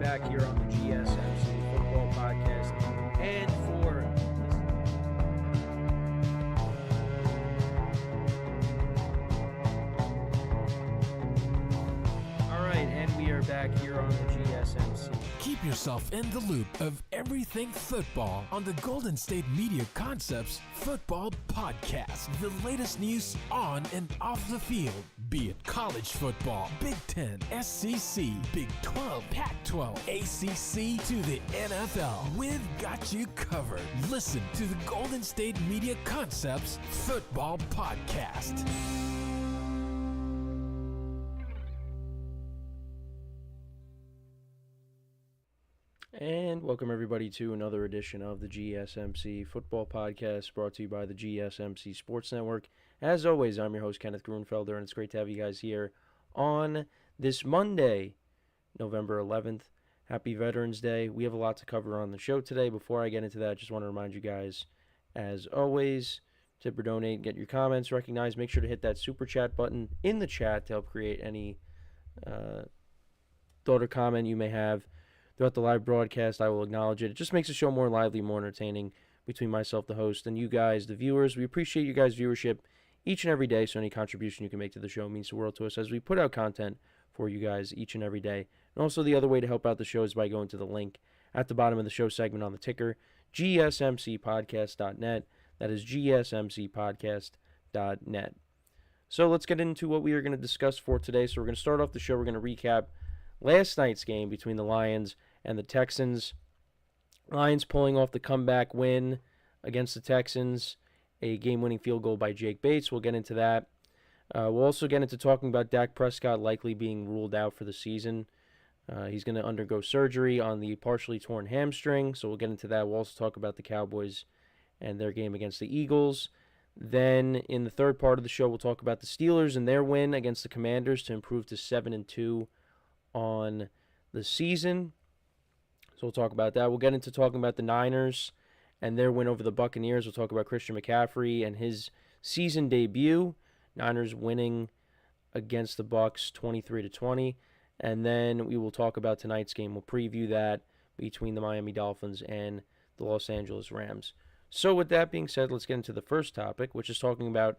back here on the GSMC Football Podcast. And we are back here on the GSMC. Keep yourself in the loop of everything football on the Golden State Media Concepts Football Podcast. The latest news on and off the field, be it college football, Big Ten, SEC, Big 12, Pac-12, ACC to the NFL. We've got you covered. Listen to the Golden State Media Concepts Football Podcast. And welcome everybody to another edition of the GSMC Football Podcast, brought to you by the GSMC Sports Network. As always, I'm your host, Kenneth Grunfelder, and it's great to have you guys here on this Monday, November 11th. Happy Veterans Day. We have a lot to cover on the show today. Before I get into that, I just want to remind you guys, as always, tip or donate, get your comments recognized. Make sure to hit that super chat button in the chat to help create any thought or comment you may have. Throughout the live broadcast, I will acknowledge it. It just makes the show more lively, more entertaining between myself, the host, and you guys, the viewers. We appreciate you guys' viewership each and every day, so any contribution you can make to the show means the world to us as we put out content for you guys each and every day. And also the other way to help out the show is by going to the link at the bottom of the show segment on the ticker, gsmcpodcast.net. That is gsmcpodcast.net. So let's get into what we are going to discuss for today. So we're going to start off the show. We're going to recap last night's game between the Lions and the Texans. Lions pulling off the comeback win against the Texans, a game-winning field goal by Jake Bates. We'll get into that. We'll also get into talking about Dak Prescott likely being ruled out for the season. He's going to undergo surgery on the partially torn hamstring, so we'll get into that. We'll also talk about the Cowboys and their game against the Eagles. Then in the third part of the show, we'll talk about the Steelers and their win against the Commanders to improve to 7-2 on the season. So we'll talk about that. We'll get into talking about the Niners and their win over the Buccaneers. We'll talk about Christian McCaffrey and his season debut. Niners winning against the Bucs 23-20. And then we will talk about tonight's game. We'll preview that between the Miami Dolphins and the Los Angeles Rams. So with that being said, let's get into the first topic, which is talking about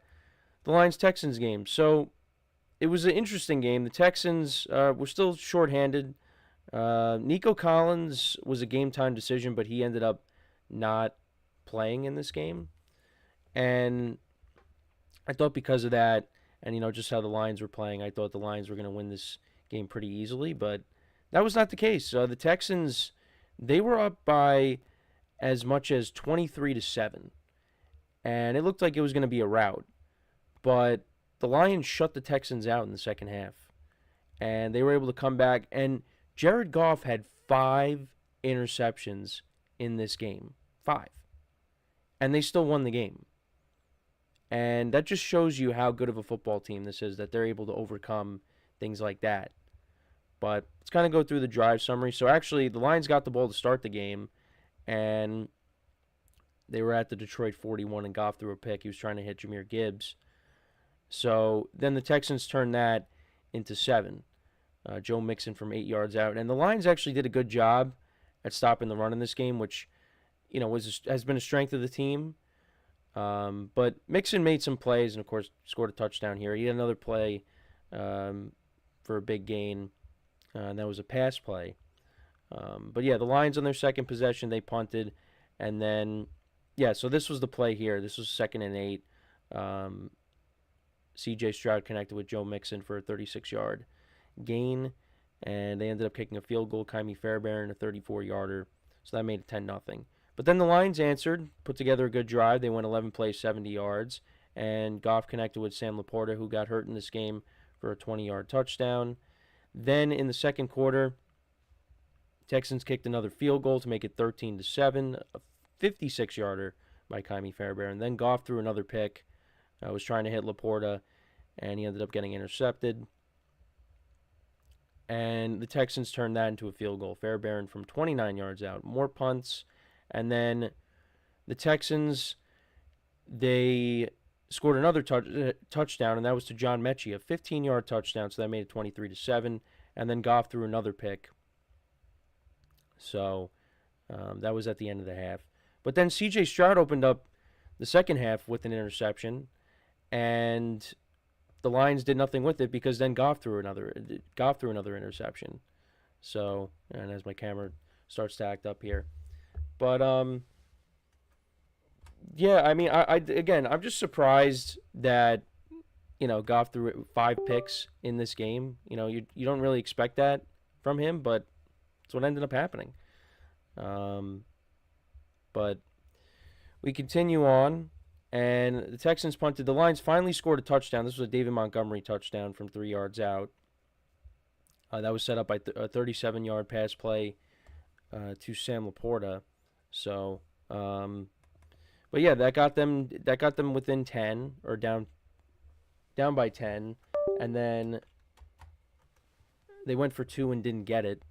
the Lions-Texans game. So it was an interesting game. The Texans were still shorthanded. Nico Collins was a game-time decision, but he ended up not playing in this game. And I thought because of that, and just how the Lions were playing, I thought the Lions were going to win this game pretty easily, but that was not the case. The Texans, they were up by as much as 23-7, and it looked like it was going to be a rout. But the Lions shut the Texans out in the second half, and they were able to come back. And Jared Goff had 5 interceptions in this game. 5. And they still won the game. And that just shows you how good of a football team this is, that they're able to overcome things like that. But let's kind of go through the drive summary. So actually, the Lions got the ball to start the game, and they were at the Detroit 41, and Goff threw a pick. He was trying to hit Jahmyr Gibbs. So then the Texans turned that into 7. Joe Mixon from 8 yards out. And the Lions actually did a good job at stopping the run in this game, which has been a strength of the team. But Mixon made some plays and, of course, scored a touchdown here. He had another play for a big gain, and that was a pass play. But, yeah, the Lions on their second possession, they punted. And then, so this was the play here. This was 2nd and 8. C.J. Stroud connected with Joe Mixon for a 36-yard gain, and they ended up kicking a field goal. Kymie Fairbairn, a 34-yarder, so that made it 10-0. But then the Lions answered, put together a good drive. They went 11 plays, 70 yards, and Goff connected with Sam Laporta, who got hurt in this game, for a 20-yard touchdown. Then in the second quarter, Texans kicked another field goal to make it 13-7, a 56-yarder by Kymie Fairbairn. Then Goff threw another pick. Was trying to hit Laporta, and he ended up getting intercepted. And the Texans turned that into a field goal. Fairbairn from 29 yards out. More punts. And then the Texans, they scored another touchdown, and that was to John Mechie, a 15-yard touchdown, so that made it 23-7. And then Goff threw another pick So that was at the end of the half. But then C.J. Stroud opened up the second half with an interception, and the Lions did nothing with it because then Goff threw another interception. So, and as my camera starts to act up here, but yeah, I mean, I'm just surprised that Goff threw 5 picks in this game. You don't really expect that from him, but it's what ended up happening. But we continue on, and the Texans punted. The Lions finally scored a touchdown. This was a David Montgomery touchdown from 3 yards out. That was set up by a 37-yard pass play to Sam Laporta. So, but yeah, that got them within 10 or down by 10, and then they went for 2 and didn't get it.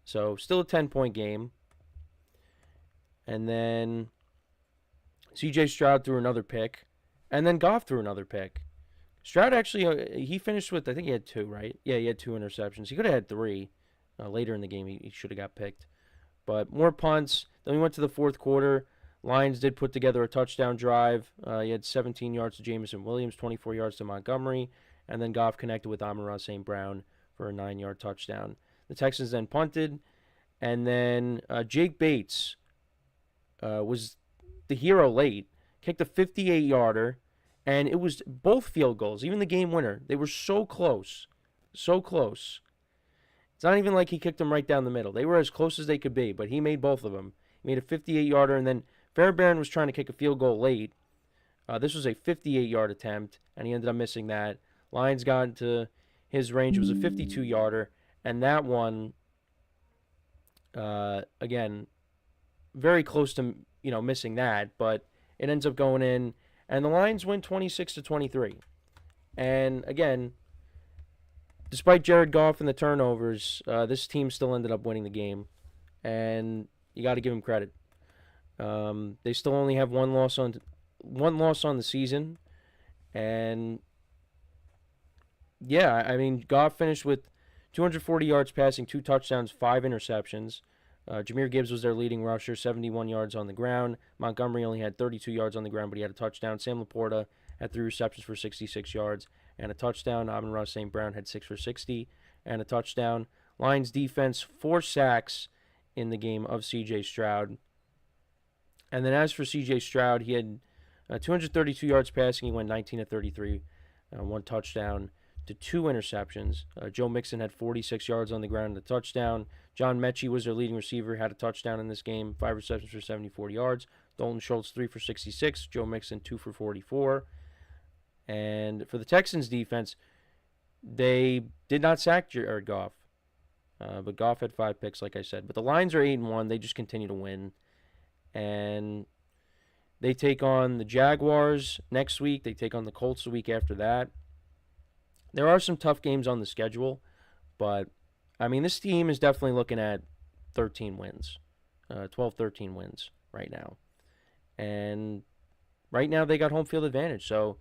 So still a 10-point game. And then C.J. Stroud threw another pick, and then Goff threw another pick. Stroud actually, he finished with, I think he had 2, right? Yeah, he had 2 interceptions. He could have had 3. Later in the game, he should have got picked. But more punts. Then we went to the fourth quarter. Lions did put together a touchdown drive. He had 17 yards to Jameson Williams, 24 yards to Montgomery, and then Goff connected with Amon-Ra St. Brown for a 9-yard touchdown. The Texans then punted, and then Jake Bates was the hero late, kicked a 58-yarder, and it was both field goals, even the game winner. They were so close, so close. It's not even like he kicked them right down the middle. They were as close as they could be, but he made both of them. He made a 58-yarder, and then Fairbairn was trying to kick a field goal late. This was a 58-yard attempt, and he ended up missing that. Lions got into his range. It was a 52-yarder, and that one, again, very close to missing that, but it ends up going in, and the Lions win 26-23. And again, despite Jared Goff and the turnovers, this team still ended up winning the game, and you got to give them credit. They still only have one loss on the season, and yeah, I mean, Goff finished with 240 yards passing, 2 touchdowns, 5 interceptions. Jahmyr Gibbs was their leading rusher, 71 yards on the ground. Montgomery only had 32 yards on the ground, but he had a touchdown. Sam Laporta had 3 receptions for 66 yards and a touchdown. Amon-Ra St. Brown had 6 for 60 and a touchdown. Lions defense, 4 sacks in the game of C.J. Stroud. And then as for C.J. Stroud, he had 232 yards passing. He went 19-33, 1 touchdown to 2 interceptions. Joe Mixon had 46 yards on the ground and a touchdown. John Mechie was their leading receiver, had a touchdown in this game, 5 receptions for 74 yards. Dalton Schultz, 3 for 66. Joe Mixon, 2 for 44. And for the Texans defense, they did not sack Jared Goff. But Goff had 5 picks, like I said. But the Lions are 8-1. They just continue to win. And they take on the Jaguars next week. They take on the Colts the week after that. There are some tough games on the schedule, but, I mean, this team is definitely looking at 13 wins, 12, 13 wins right now. And right now they got home field advantage, so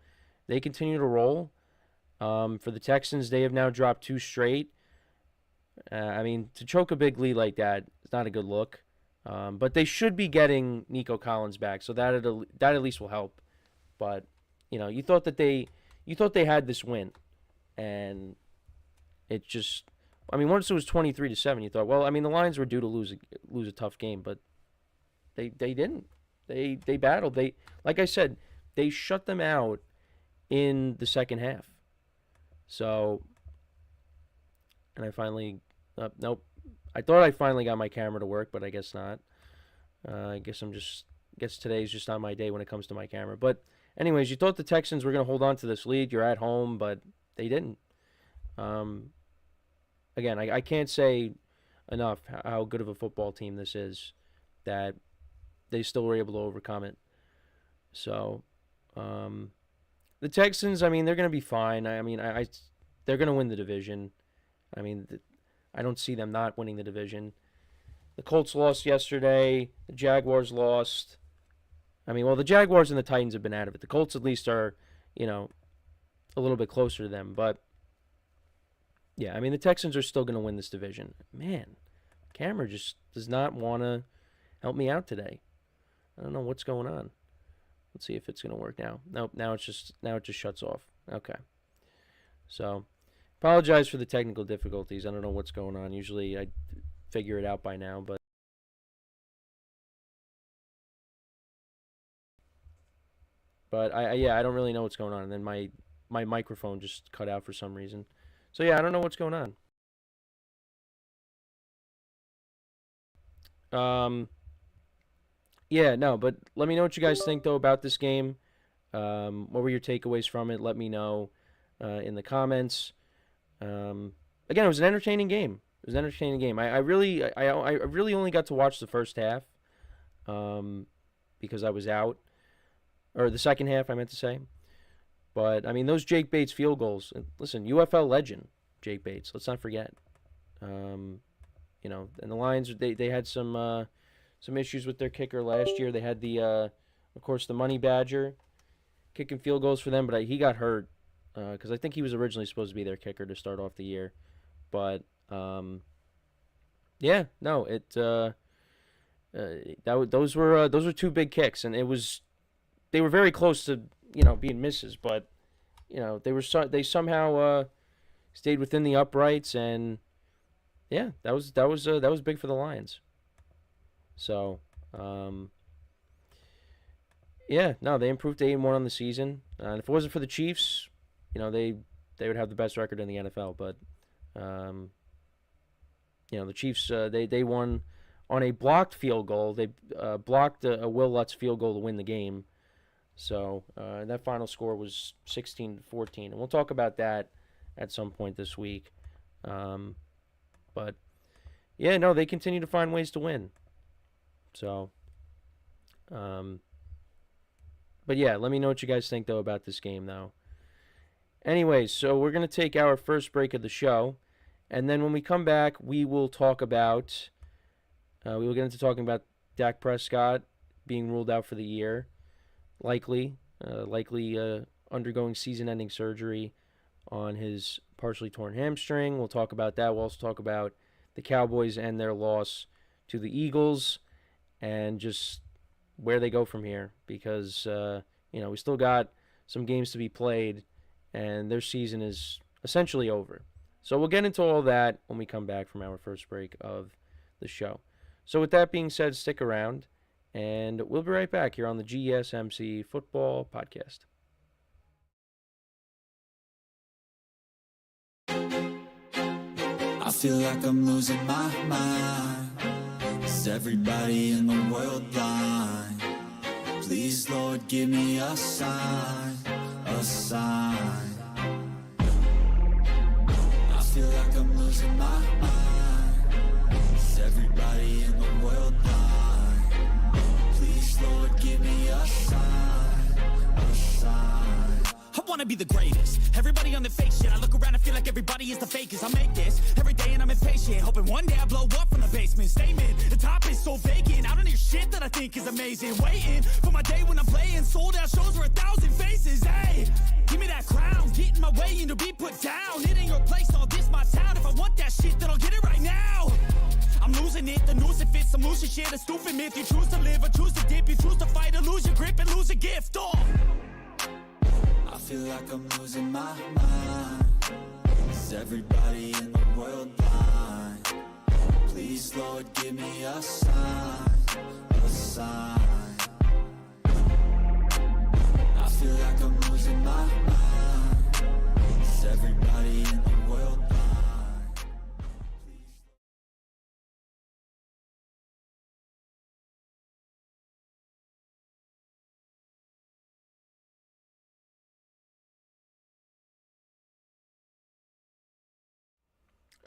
they continue to roll. For the Texans, they have now dropped 2 straight. I mean, to choke a big lead like that is not a good look. But they should be getting Nico Collins back, so that at least will help. But, you thought they had this win. And it just, I mean, once it was 23-7, you thought, well, I mean, the Lions were due to lose a tough game, but they didn't. They battled. They, like I said, they shut them out in the second half. So, and I finally, nope. I thought I finally got my camera to work, but I guess not. I guess today's just not my day when it comes to my camera. But anyways, you thought the Texans were going to hold on to this lead. You're at home, but they didn't. Again, I can't say enough how good of a football team this is that they still were able to overcome it. So, the Texans, I mean, they're going to be fine. I mean, they're going to win the division. I mean, I don't see them not winning the division. The Colts lost yesterday. The Jaguars lost. I mean, well, the Jaguars and the Titans have been out of it. The Colts at least are, a little bit closer to them. But, yeah, I mean, the Texans are still going to win this division. Man, camera just does not want to help me out today. I don't know what's going on. Let's see if it's going to work now. Nope, now it just shuts off. Okay. So, apologize for the technical difficulties. I don't know what's going on. Usually I figure it out by now, but I don't really know what's going on. And then my microphone just cut out for some reason. So yeah, I don't know what's going on. Yeah, no, but let me know what you guys think though about this game. What were your takeaways from it? Let me know in the comments. Again, it was an entertaining game. It was an entertaining game. I really only got to watch the first half because I was out, or the second half, I meant to say. But I mean, those Jake Bates field goals. Listen, UFL legend Jake Bates. Let's not forget. And the Lions, they had some issues with their kicker last year. They had of course, the Money Badger kicking field goals for them, but he got hurt because I think he was originally supposed to be their kicker to start off the year. But those were two big kicks, and they were very close to being misses, but they somehow stayed within the uprights, and yeah, that was big for the Lions. So they improved to 8-1 on the season, and if it wasn't for the Chiefs, they would have the best record in the NFL. But the Chiefs they won on a blocked field goal. They blocked a Will Lutz field goal to win the game. So that final score was 16-14, and we'll talk about that at some point this week. But yeah, no, they continue to find ways to win. So, but yeah, let me know what you guys think though about this game though. Anyways, so we're gonna take our first break of the show, and then when we come back, we will talk about. We will get into talking about Dak Prescott being ruled out for the year. Likely undergoing season-ending surgery on his partially torn hamstring. We'll talk about that. We'll also talk about the Cowboys and their loss to the Eagles and just where they go from here because, we still got some games to be played and their season is essentially over. So we'll get into all that when we come back from our first break of the show. So with that being said, stick around. And we'll be right back here on the GSMC Football Podcast. I feel like I'm losing my mind. Is everybody in the world blind? Please, Lord, give me a sign, a sign. I feel like I'm losing my mind. Is everybody in the world blind? Lord, give me a sign, a sign. I wanna be the greatest. Everybody on the fake shit. I look around and feel like everybody is the fakest. I make this every day and I'm impatient, hoping one day I blow up from the basement. Statement, the top is so vacant. I don't hear shit that I think is amazing. Waiting for my day when I'm playing sold out shows for 1,000 faces. Hey, give me that crown, get in my way and to be put down. It ain't your place, all this my town. If I want that shit, then I'll get it right now. I'm losing it, the noose it fits, I'm losing shit, a stupid myth. You choose to live or choose to dip, you choose to fight or lose your grip and lose a gift. Oh. I feel like I'm losing my mind. Is everybody in the world blind? Please, Lord, give me a sign, a sign. I feel like I'm losing my mind. Is everybody in the world blind?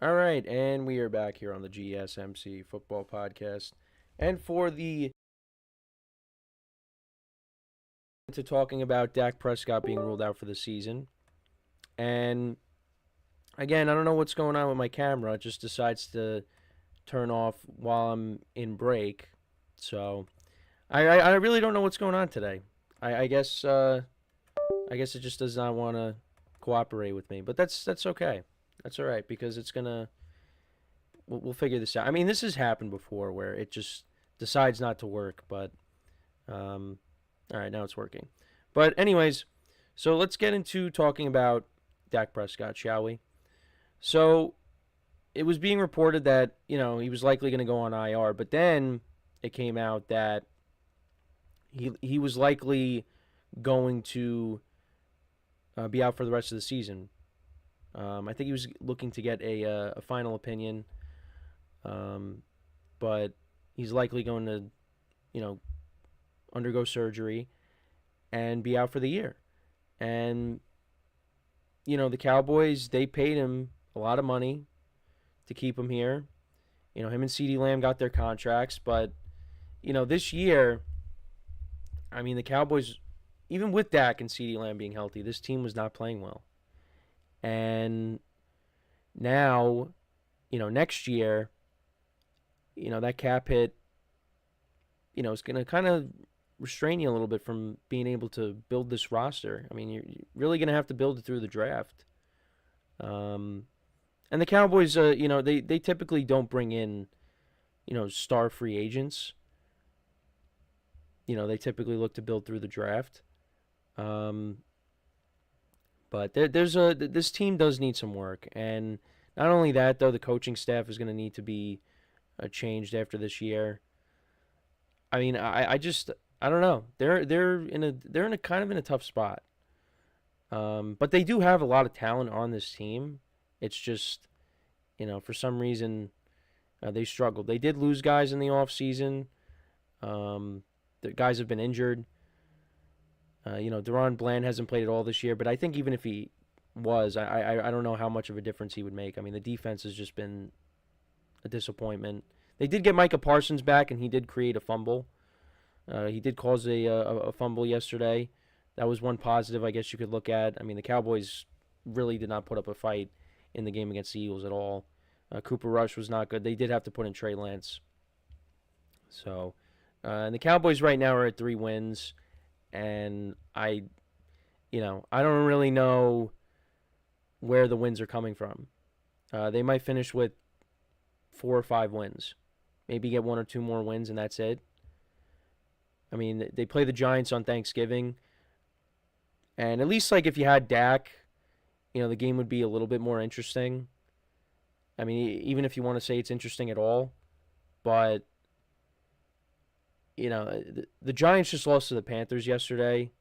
All right, and we are back here on the GSMC Football Podcast. And for talking about Dak Prescott being ruled out for the season. And again, I don't know what's going on with my camera. It just decides to turn off while I'm in break. So I really don't know what's going on today. I guess it just does not want to cooperate with me. But that's okay. That's all right, because it's gonna we'll figure this out. I mean, this has happened before where it just decides not to work, but all right, now it's working. But anyways, so let's get into talking about Dak Prescott, shall we? So it was being reported that, he was likely going to go on IR, but then it came out that he was likely going to be out for the rest of the season. I think he was looking to get a final opinion, but he's likely going to, undergo surgery and be out for the year. And, the Cowboys, they paid him a lot of money to keep him here. Him and CeeDee Lamb got their contracts, but, this year, I mean, the Cowboys, even with Dak and CeeDee Lamb being healthy, this team was not playing well. And now, next year, that cap hit, is going to kind of restrain you a little bit from being able to build this roster. I mean, you're really going to have to build it through the draft. And the Cowboys, they typically don't bring in, star free agents. They typically look to build through the draft. But this team does need some work, and not only that, though, the coaching staff is going to need to be changed after this year. I mean, I don't know. They're in a kind of in a tough spot. But they do have a lot of talent on this team. It's just, for some reason, they struggled. They did lose guys in the offseason. The guys have been injured. Deron Bland hasn't played at all this year, but I think even if he was, I don't know how much of a difference he would make. I mean, the defense has just been a disappointment. They did get Micah Parsons back, and he did create a fumble. He did cause a fumble yesterday. That was one positive I guess you could look at. I mean, the Cowboys really did not put up a fight in the game against the Eagles at all. Cooper Rush was not good. They did have to put in Trey Lance. So, and the Cowboys right now are at 3 wins. And I don't really know where the wins are coming from. They might finish with 4 or 5 wins. Maybe get 1 or 2 more wins, and that's it. I mean, they play the Giants on Thanksgiving. And at least, if you had Dak, the game would be a little bit more interesting. I mean, even if you want to say it's interesting at all. But the Giants just lost to the Panthers yesterday,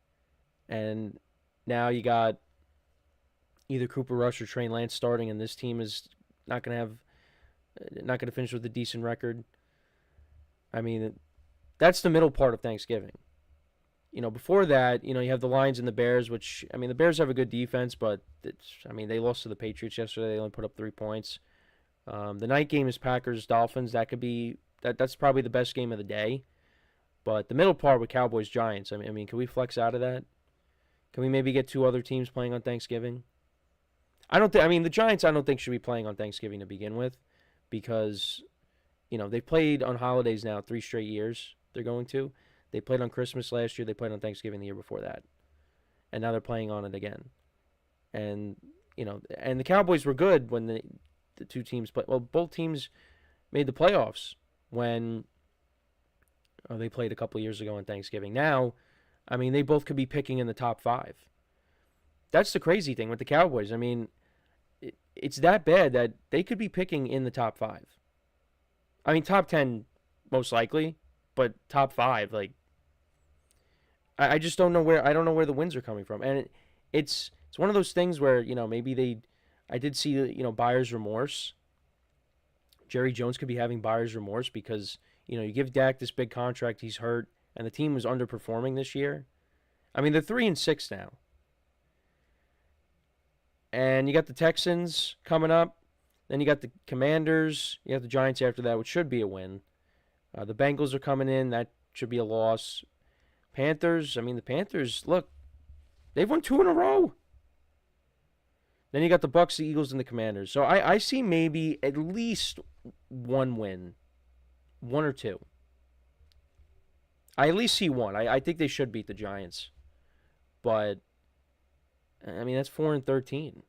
and now you got either Cooper Rush or Trey Lance starting, and this team is not going to finish with a decent record. I mean, that's the middle part of Thanksgiving. Before that, you have the Lions and the Bears, which, I mean, the Bears have a good defense, but they lost to the Patriots yesterday. They only put up 3 points. The night game is Packers-Dolphins. That's probably the best game of the day. But the middle part with Cowboys-Giants, I mean, can we flex out of that? Can we maybe get 2 other teams playing on Thanksgiving? The Giants I don't think should be playing on Thanksgiving to begin with, because, they've played on holidays now 3 straight years. They're going to. They played on Christmas last year. They played on Thanksgiving the year before that. And now they're playing on it again. And, and the Cowboys were good when the 2 teams played. Well, both teams made the playoffs when they played a couple years ago on Thanksgiving. Now, I mean, they both could be picking in the top 5. That's the crazy thing with the Cowboys. I mean, it's that bad that they could be picking in the top 5. I mean, top 10 most likely, but top 5, I just don't know where. I don't know where the wins are coming from, and it's one of those things where maybe I did see buyer's remorse. Jerry Jones could be having buyer's remorse because you give Dak this big contract, he's hurt, and the team was underperforming this year. I mean, they're 3-6 now, and you got the Texans coming up, then you got the Commanders, you have the Giants after that, which should be a win. The Bengals are coming in, that should be a loss. Panthers, the Panthers, look, they've won 2 in a row. Then you got the Bucs, the Eagles, and the Commanders. So I see maybe at least 1 win. 1 or 2. I at least see 1. I think they should beat the Giants. But, that's 4-13.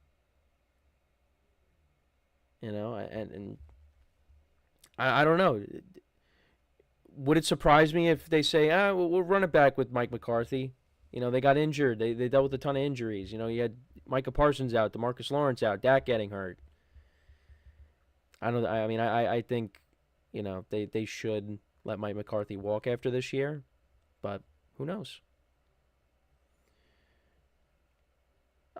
And I don't know. Would it surprise me if they say, we'll run it back with Mike McCarthy? They got injured. They dealt with a ton of injuries. You had Micah Parsons out, DeMarcus Lawrence out, Dak getting hurt. I think, they should let Mike McCarthy walk after this year, but who knows?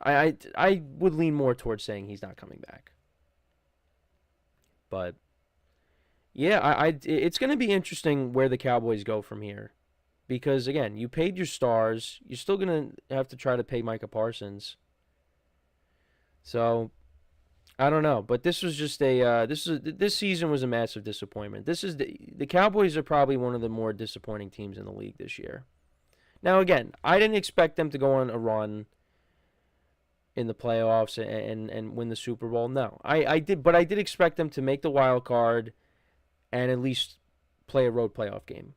I would lean more towards saying he's not coming back. But yeah, it's going to be interesting where the Cowboys go from here. Because, again, you paid your stars. You're still going to have to try to pay Micah Parsons. So, I don't know. But this was just this season was a massive disappointment. The Cowboys are probably one of the more disappointing teams in the league this year. Now, again, I didn't expect them to go on a run in the playoffs and win the Super Bowl. No, I did, but I did expect them to make the wild card and at least play a road playoff game.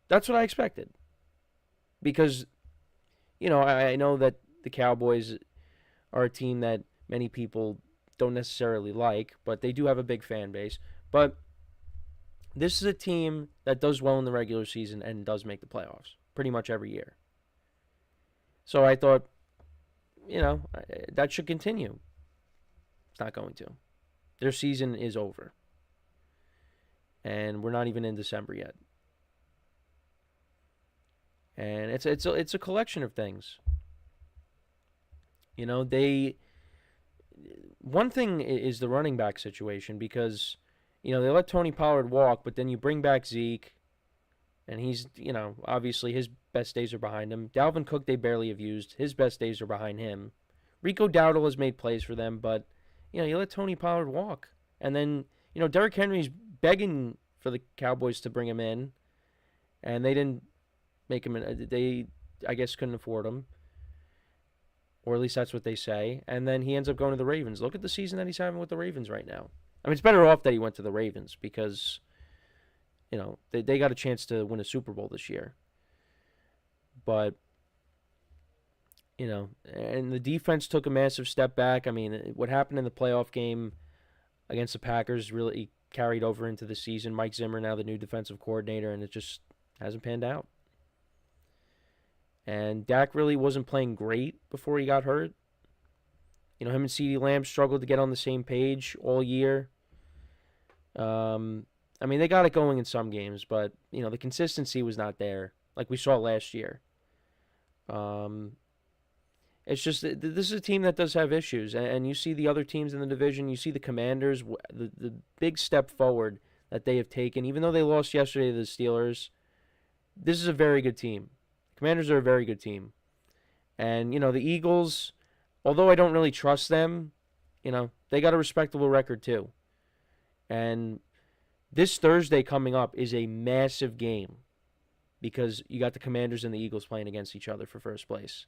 That's what I expected. Because, I know that the Cowboys are a team that many people don't necessarily like, but they do have a big fan base. But this is a team that does well in the regular season and does make the playoffs pretty much every year. So I thought, that should continue. It's not going to. Their season is over. And we're not even in December yet. And it's a collection of things. One thing is the running back situation because, they let Tony Pollard walk, but then you bring back Zeke, and he's, obviously his best days are behind him. Dalvin Cook they barely have used. His best days are behind him. Rico Dowdle has made plays for them, but, you let Tony Pollard walk. And then, Derrick Henry's begging for the Cowboys to bring him in, and they didn't make him in. They, I guess, couldn't afford him. Or at least that's what they say. And then he ends up going to the Ravens. Look at the season that he's having with the Ravens right now. I mean, it's better off that he went to the Ravens because, they got a chance to win a Super Bowl this year. But, and the defense took a massive step back. I mean, what happened in the playoff game against the Packers really carried over into the season. Mike Zimmer now the new defensive coordinator, and it just hasn't panned out. And Dak really wasn't playing great before he got hurt. Him and CeeDee Lamb struggled to get on the same page all year. They got it going in some games, but, the consistency was not there like we saw last year. It's just, this is a team that does have issues. And you see the other teams in the division, you see the Commanders, the big step forward that they have taken. Even though they lost yesterday to the Steelers, this is a very good team. Commanders are a very good team. And, the Eagles, although I don't really trust them, they got a respectable record too. And this Thursday coming up is a massive game because you got the Commanders and the Eagles playing against each other for first place.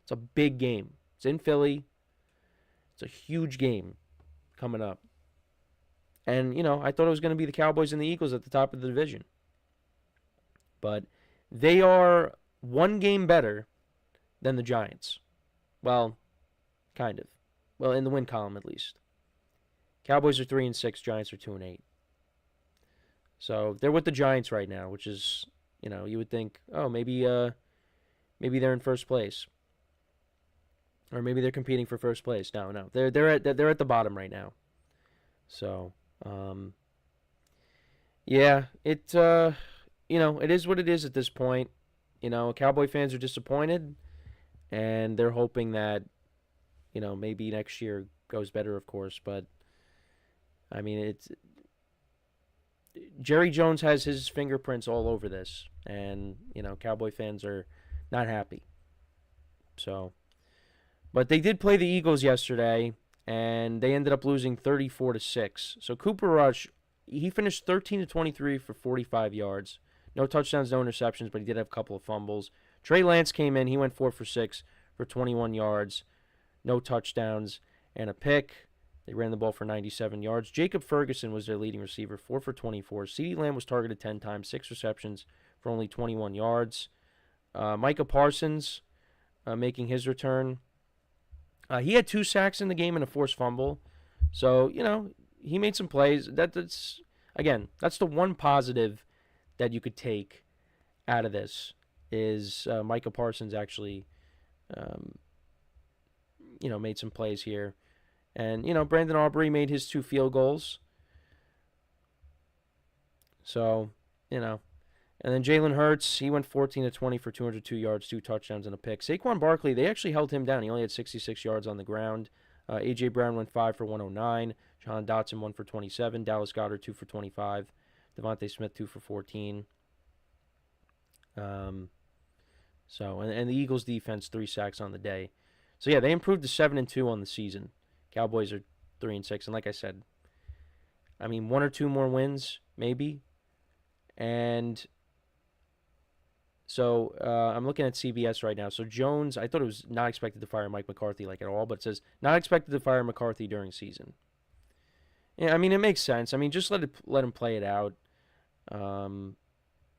It's a big game. It's in Philly. It's a huge game coming up. And, I thought it was going to be the Cowboys and the Eagles at the top of the division. But they are one game better than the Giants. Well, kind of. Well, in the win column at least. Cowboys are 3-6, Giants are 2-8. So they're with the Giants right now, which is, you would think, maybe they're in first place, or maybe they're competing for first place. No, they're at the bottom right now. So, yeah, it is what it is at this point. Cowboy fans are disappointed, and they're hoping that, maybe next year goes better, of course. But, I mean, Jerry Jones has his fingerprints all over this, and, Cowboy fans are not happy. So, but they did play the Eagles yesterday, and they ended up losing 34-6. So Cooper Rush, he finished 13-23 for 45 yards. No touchdowns, no interceptions, but he did have a couple of fumbles. Trey Lance came in. He went 4 for 6 for 21 yards. No touchdowns and a pick. They ran the ball for 97 yards. Jacob Ferguson was their leading receiver, 4 for 24. CeeDee Lamb was targeted 10 times, 6 receptions for only 21 yards. Micah Parsons making his return. He had 2 sacks in the game and a forced fumble. So, he made some plays. again, that's the one positive that you could take out of this is Micah Parsons actually, made some plays here. And, Brandon Aubrey made his 2 field goals. So, and then Jalen Hurts, he went 14-20 for 202 yards, 2 touchdowns, and a pick. Saquon Barkley, they actually held him down. He only had 66 yards on the ground. A.J. Brown went 5 for 109. Jahan Dotson 1 for 27. Dallas Goedert 2 for 25. Devontae Smith 2 for 14. And the Eagles defense 3 sacks on the day. So yeah, they improved to 7-2 on the season. Cowboys are 3-6, and like I said, 1 or 2 more wins maybe. And so I'm looking at CBS right now. So Jones, I thought it was not expected to fire Mike McCarthy at all, but it says not expected to fire McCarthy during season. Yeah, it makes sense. Just let him play it out. Let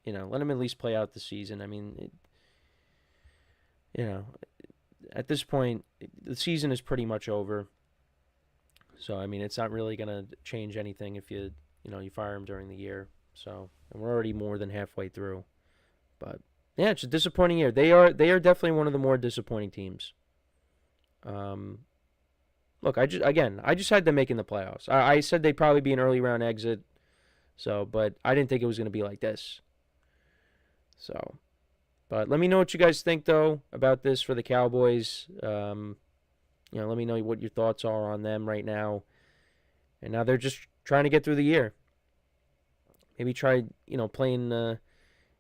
him at least play out the season. At this point, the season is pretty much over. So, it's not really going to change anything if you fire him during the year. So, and we're already more than halfway through. But, yeah, it's a disappointing year. They are definitely one of the more disappointing teams. Look, I just had them making the playoffs. I said they'd probably be an early round exit. So, but I didn't think it was going to be like this. So, but let me know what you guys think, though, about this for the Cowboys. Let me know what your thoughts are on them right now. And now they're just trying to get through the year. Maybe try, playing,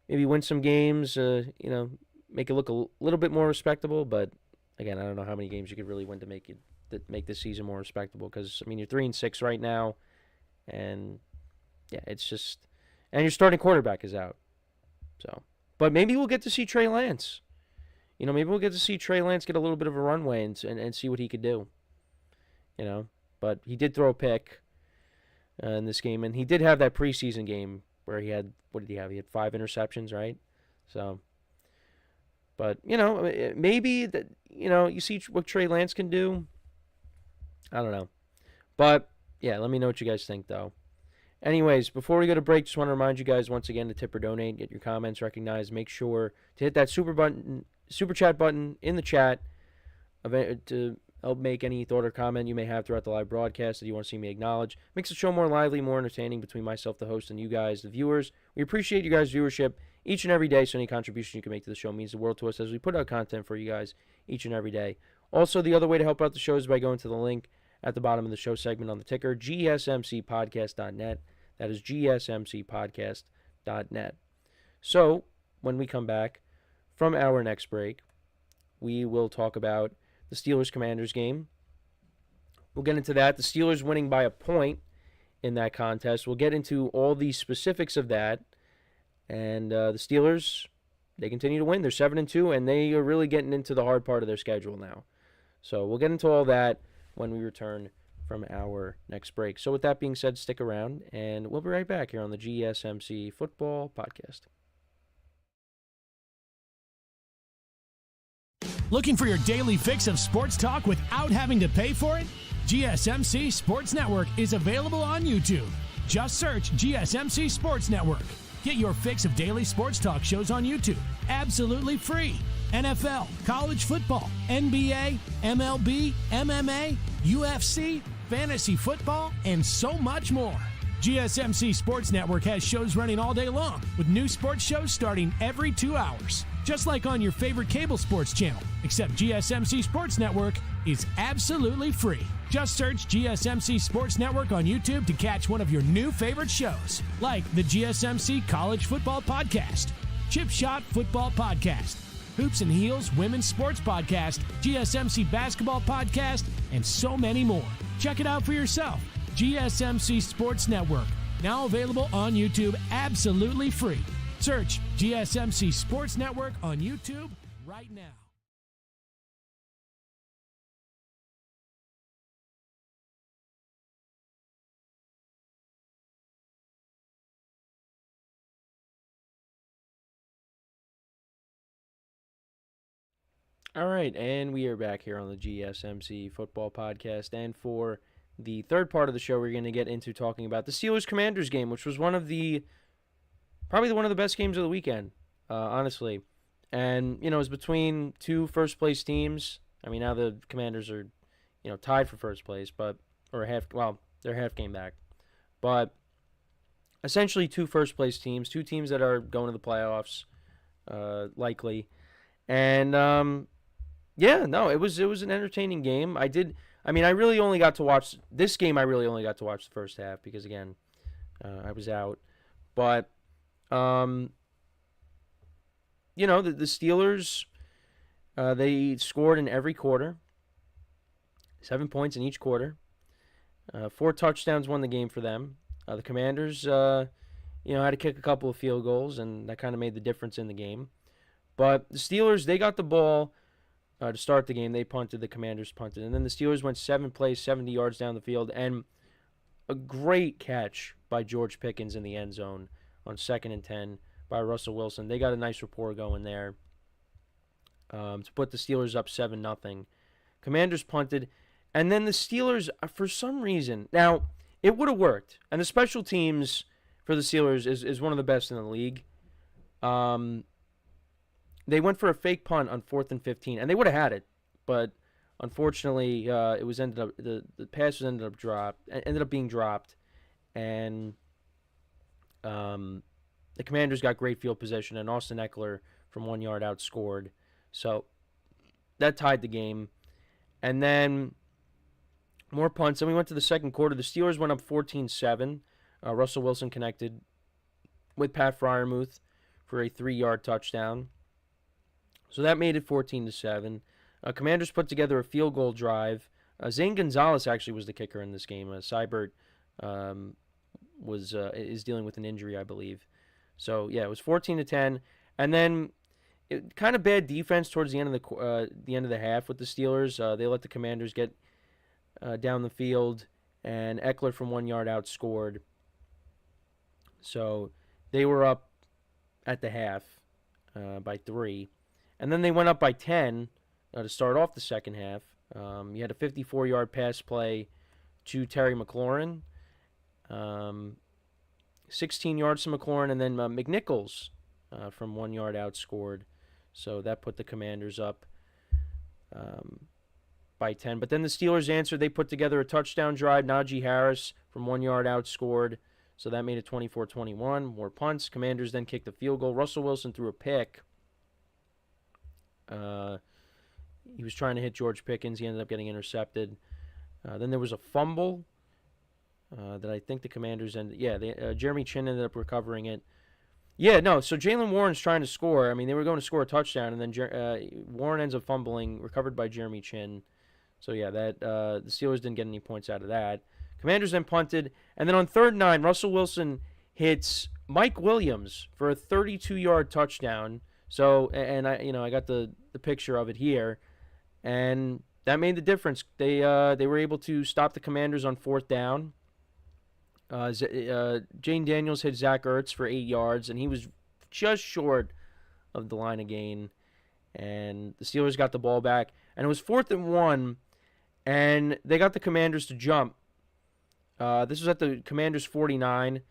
maybe win some games, make it look a little bit more respectable. But, again, I don't know how many games you could really win to make this season more respectable. Because, you're 3-6 right now. And, yeah, it's just – and your starting quarterback is out. So, but maybe we'll get to see Trey Lance. Maybe we'll get to see Trey Lance get a little bit of a runway and see what he could do. But he did throw a pick in this game, and he did have that preseason game where he had, what did he have? He had 5 interceptions, right? So, but, maybe that, you see what Trey Lance can do. I don't know. But, yeah, let me know what you guys think, though. Anyways, before we go to break, just want to remind you guys once again to tip or donate, get your comments recognized. Make sure to hit that super chat button in the chat to help make any thought or comment you may have throughout the live broadcast that you want to see me acknowledge. Makes the show more lively, more entertaining between myself, the host, and you guys, the viewers. We appreciate you guys' viewership each and every day, so any contribution you can make to the show means the world to us as we put out content for you guys each and every day. Also, the other way to help out the show is by going to the link at the bottom of the show segment on the ticker, gsmcpodcast.net. That is gsmcpodcast.net. So, when we come back from our next break, we will talk about the Steelers-Commanders game. We'll get into that. The Steelers winning by a point in that contest. We'll get into all the specifics of that. And the Steelers, they continue to win. They're 7-2, and they are really getting into the hard part of their schedule now. So we'll get into all that when we return from our next break. So with that being said, stick around, and we'll be right back here on the GSMC Football Podcast. Looking for your daily fix of sports talk without having to pay for it? GSMC Sports Network is available on YouTube. Just search GSMC Sports Network. Get your fix of daily sports talk shows on YouTube, absolutely free. NFL, college football, NBA, MLB, MMA, UFC, fantasy football, and so much more. GSMC Sports Network has shows running all day long, with new sports shows starting every 2 hours. Just like on your favorite cable sports channel, except GSMC Sports Network is absolutely free. Just search GSMC Sports Network on YouTube to catch one of your new favorite shows, like the GSMC College Football Podcast, Chip Shot Football Podcast, Hoops and Heels Women's Sports Podcast, GSMC Basketball Podcast, and so many more. Check it out for yourself. GSMC Sports Network, now available on YouTube absolutely free. Search GSMC Sports Network on YouTube right now. All right, and we are back here on the GSMC Football Podcast. And for the third part of the show, we're going to get into talking about the Steelers-Commanders game, which was probably one of the best games of the weekend, honestly. And, it was between two first-place teams. I mean, now the Commanders are, tied for first place, they're half game back. But essentially two first-place teams, two teams that are going to the playoffs, likely. And, it was an entertaining game. I really only got to watch this game. I really only got to watch the first half because, again, I was out. But, the Steelers, they scored in every quarter, 7 points in each quarter. 4 touchdowns won the game for them. The Commanders, had to kick a couple of field goals, and that kind of made the difference in the game. But the Steelers, they got the ball to start the game. They punted, the Commanders punted. And then the Steelers went 7 plays, 70 yards down the field, and a great catch by George Pickens in the end zone on 2nd and 10 by Russell Wilson. They got a nice rapport going there to put the Steelers up 7-0. Commanders punted, and then the Steelers, for some reason, now, it would have worked. And the special teams for the Steelers is one of the best in the league. They went for a fake punt on 4th and 15, and they would have had it, but unfortunately, the pass ended up being dropped, and the Commanders got great field position, and Austin Eckler from 1 yard out scored, so that tied the game, and then more punts. Then we went to the second quarter. The Steelers went up 14-7. Russell Wilson connected with Pat Freiermuth for a 3-yard touchdown. So that made it 14-7. Commanders put together a field goal drive. Zane Gonzalez actually was the kicker in this game. Seibert is dealing with an injury, I believe. So yeah, it was 14-10, and then kind of bad defense towards the end of the half with the Steelers. They let the Commanders get down the field, and Eckler from 1 yard out scored. So they were up at the half by 3. And then they went up by 10 to start off the second half. You had a 54-yard pass play to Terry McLaurin, 16 yards to McLaurin, and then McNichols from 1 yard out scored. So that put the Commanders up by 10. But then the Steelers answered. They put together a touchdown drive. Najee Harris from 1 yard out scored. So that made it 24-21. More punts. Commanders then kicked the field goal. Russell Wilson threw a pick. He was trying to hit George Pickens. He ended up getting intercepted. Then there was a fumble that I think the Commanders ended. Yeah, Jeremy Chin ended up recovering it. Yeah, no, so Jalen Warren's trying to score. I mean, they were going to score a touchdown, and then Warren ends up fumbling, recovered by Jeremy Chin. So, yeah, the Steelers didn't get any points out of that. Commanders then punted, and then on 3rd and 9, Russell Wilson hits Mike Williams for a 32-yard touchdown. So, and I got the picture of it here, and that made the difference. They were able to stop the Commanders on 4th down. Jane Daniels hit Zach Ertz for 8 yards, and he was just short of the line of gain. And the Steelers got the ball back, and it was 4th and 1, and they got the Commanders to jump. This was at the Commanders' 49.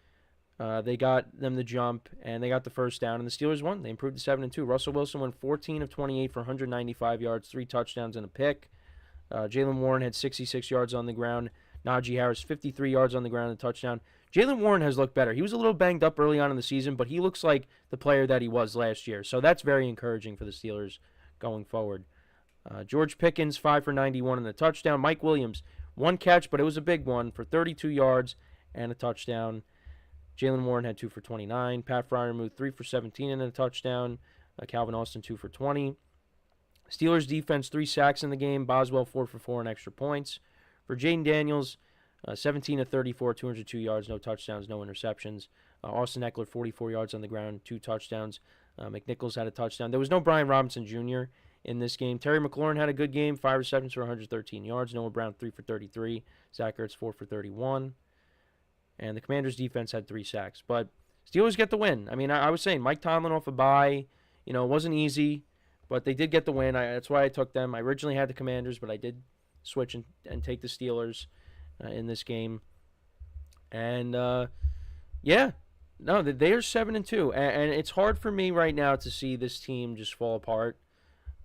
They got them to jump, and they got the first down, and the Steelers won. They improved to 7-2. Russell Wilson went 14 of 28 for 195 yards, 3 touchdowns, and a pick. Jalen Warren had 66 yards on the ground. Najee Harris, 53 yards on the ground and a touchdown. Jalen Warren has looked better. He was a little banged up early on in the season, but he looks like the player that he was last year. So that's very encouraging for the Steelers going forward. George Pickens, 5 for 91 and a touchdown. Mike Williams, 1 catch, but it was a big one for 32 yards and a touchdown. Jalen Warren had 2 for 29. Pat Freiermuth, 3 for 17 and a touchdown. Calvin Austin, 2 for 20. Steelers defense, 3 sacks in the game. Boswell, 4 for 4 and extra points. For Jaden Daniels, 17 of 34, 202 yards, no touchdowns, no interceptions. Austin Eckler, 44 yards on the ground, 2 touchdowns. McNichols had a touchdown. There was no Brian Robinson Jr. in this game. Terry McLaurin had a good game, 5 receptions for 113 yards. Noah Brown, 3 for 33. Zach Ertz, 4 for 31. And the Commanders' defense had 3 sacks. But Steelers get the win. I mean, I was saying, Mike Tomlin off a bye. It wasn't easy, but they did get the win. That's why I took them. I originally had the Commanders, but I did switch and take the Steelers. in this game. And, yeah, no, they are 7-2. And it's hard for me right now to see this team just fall apart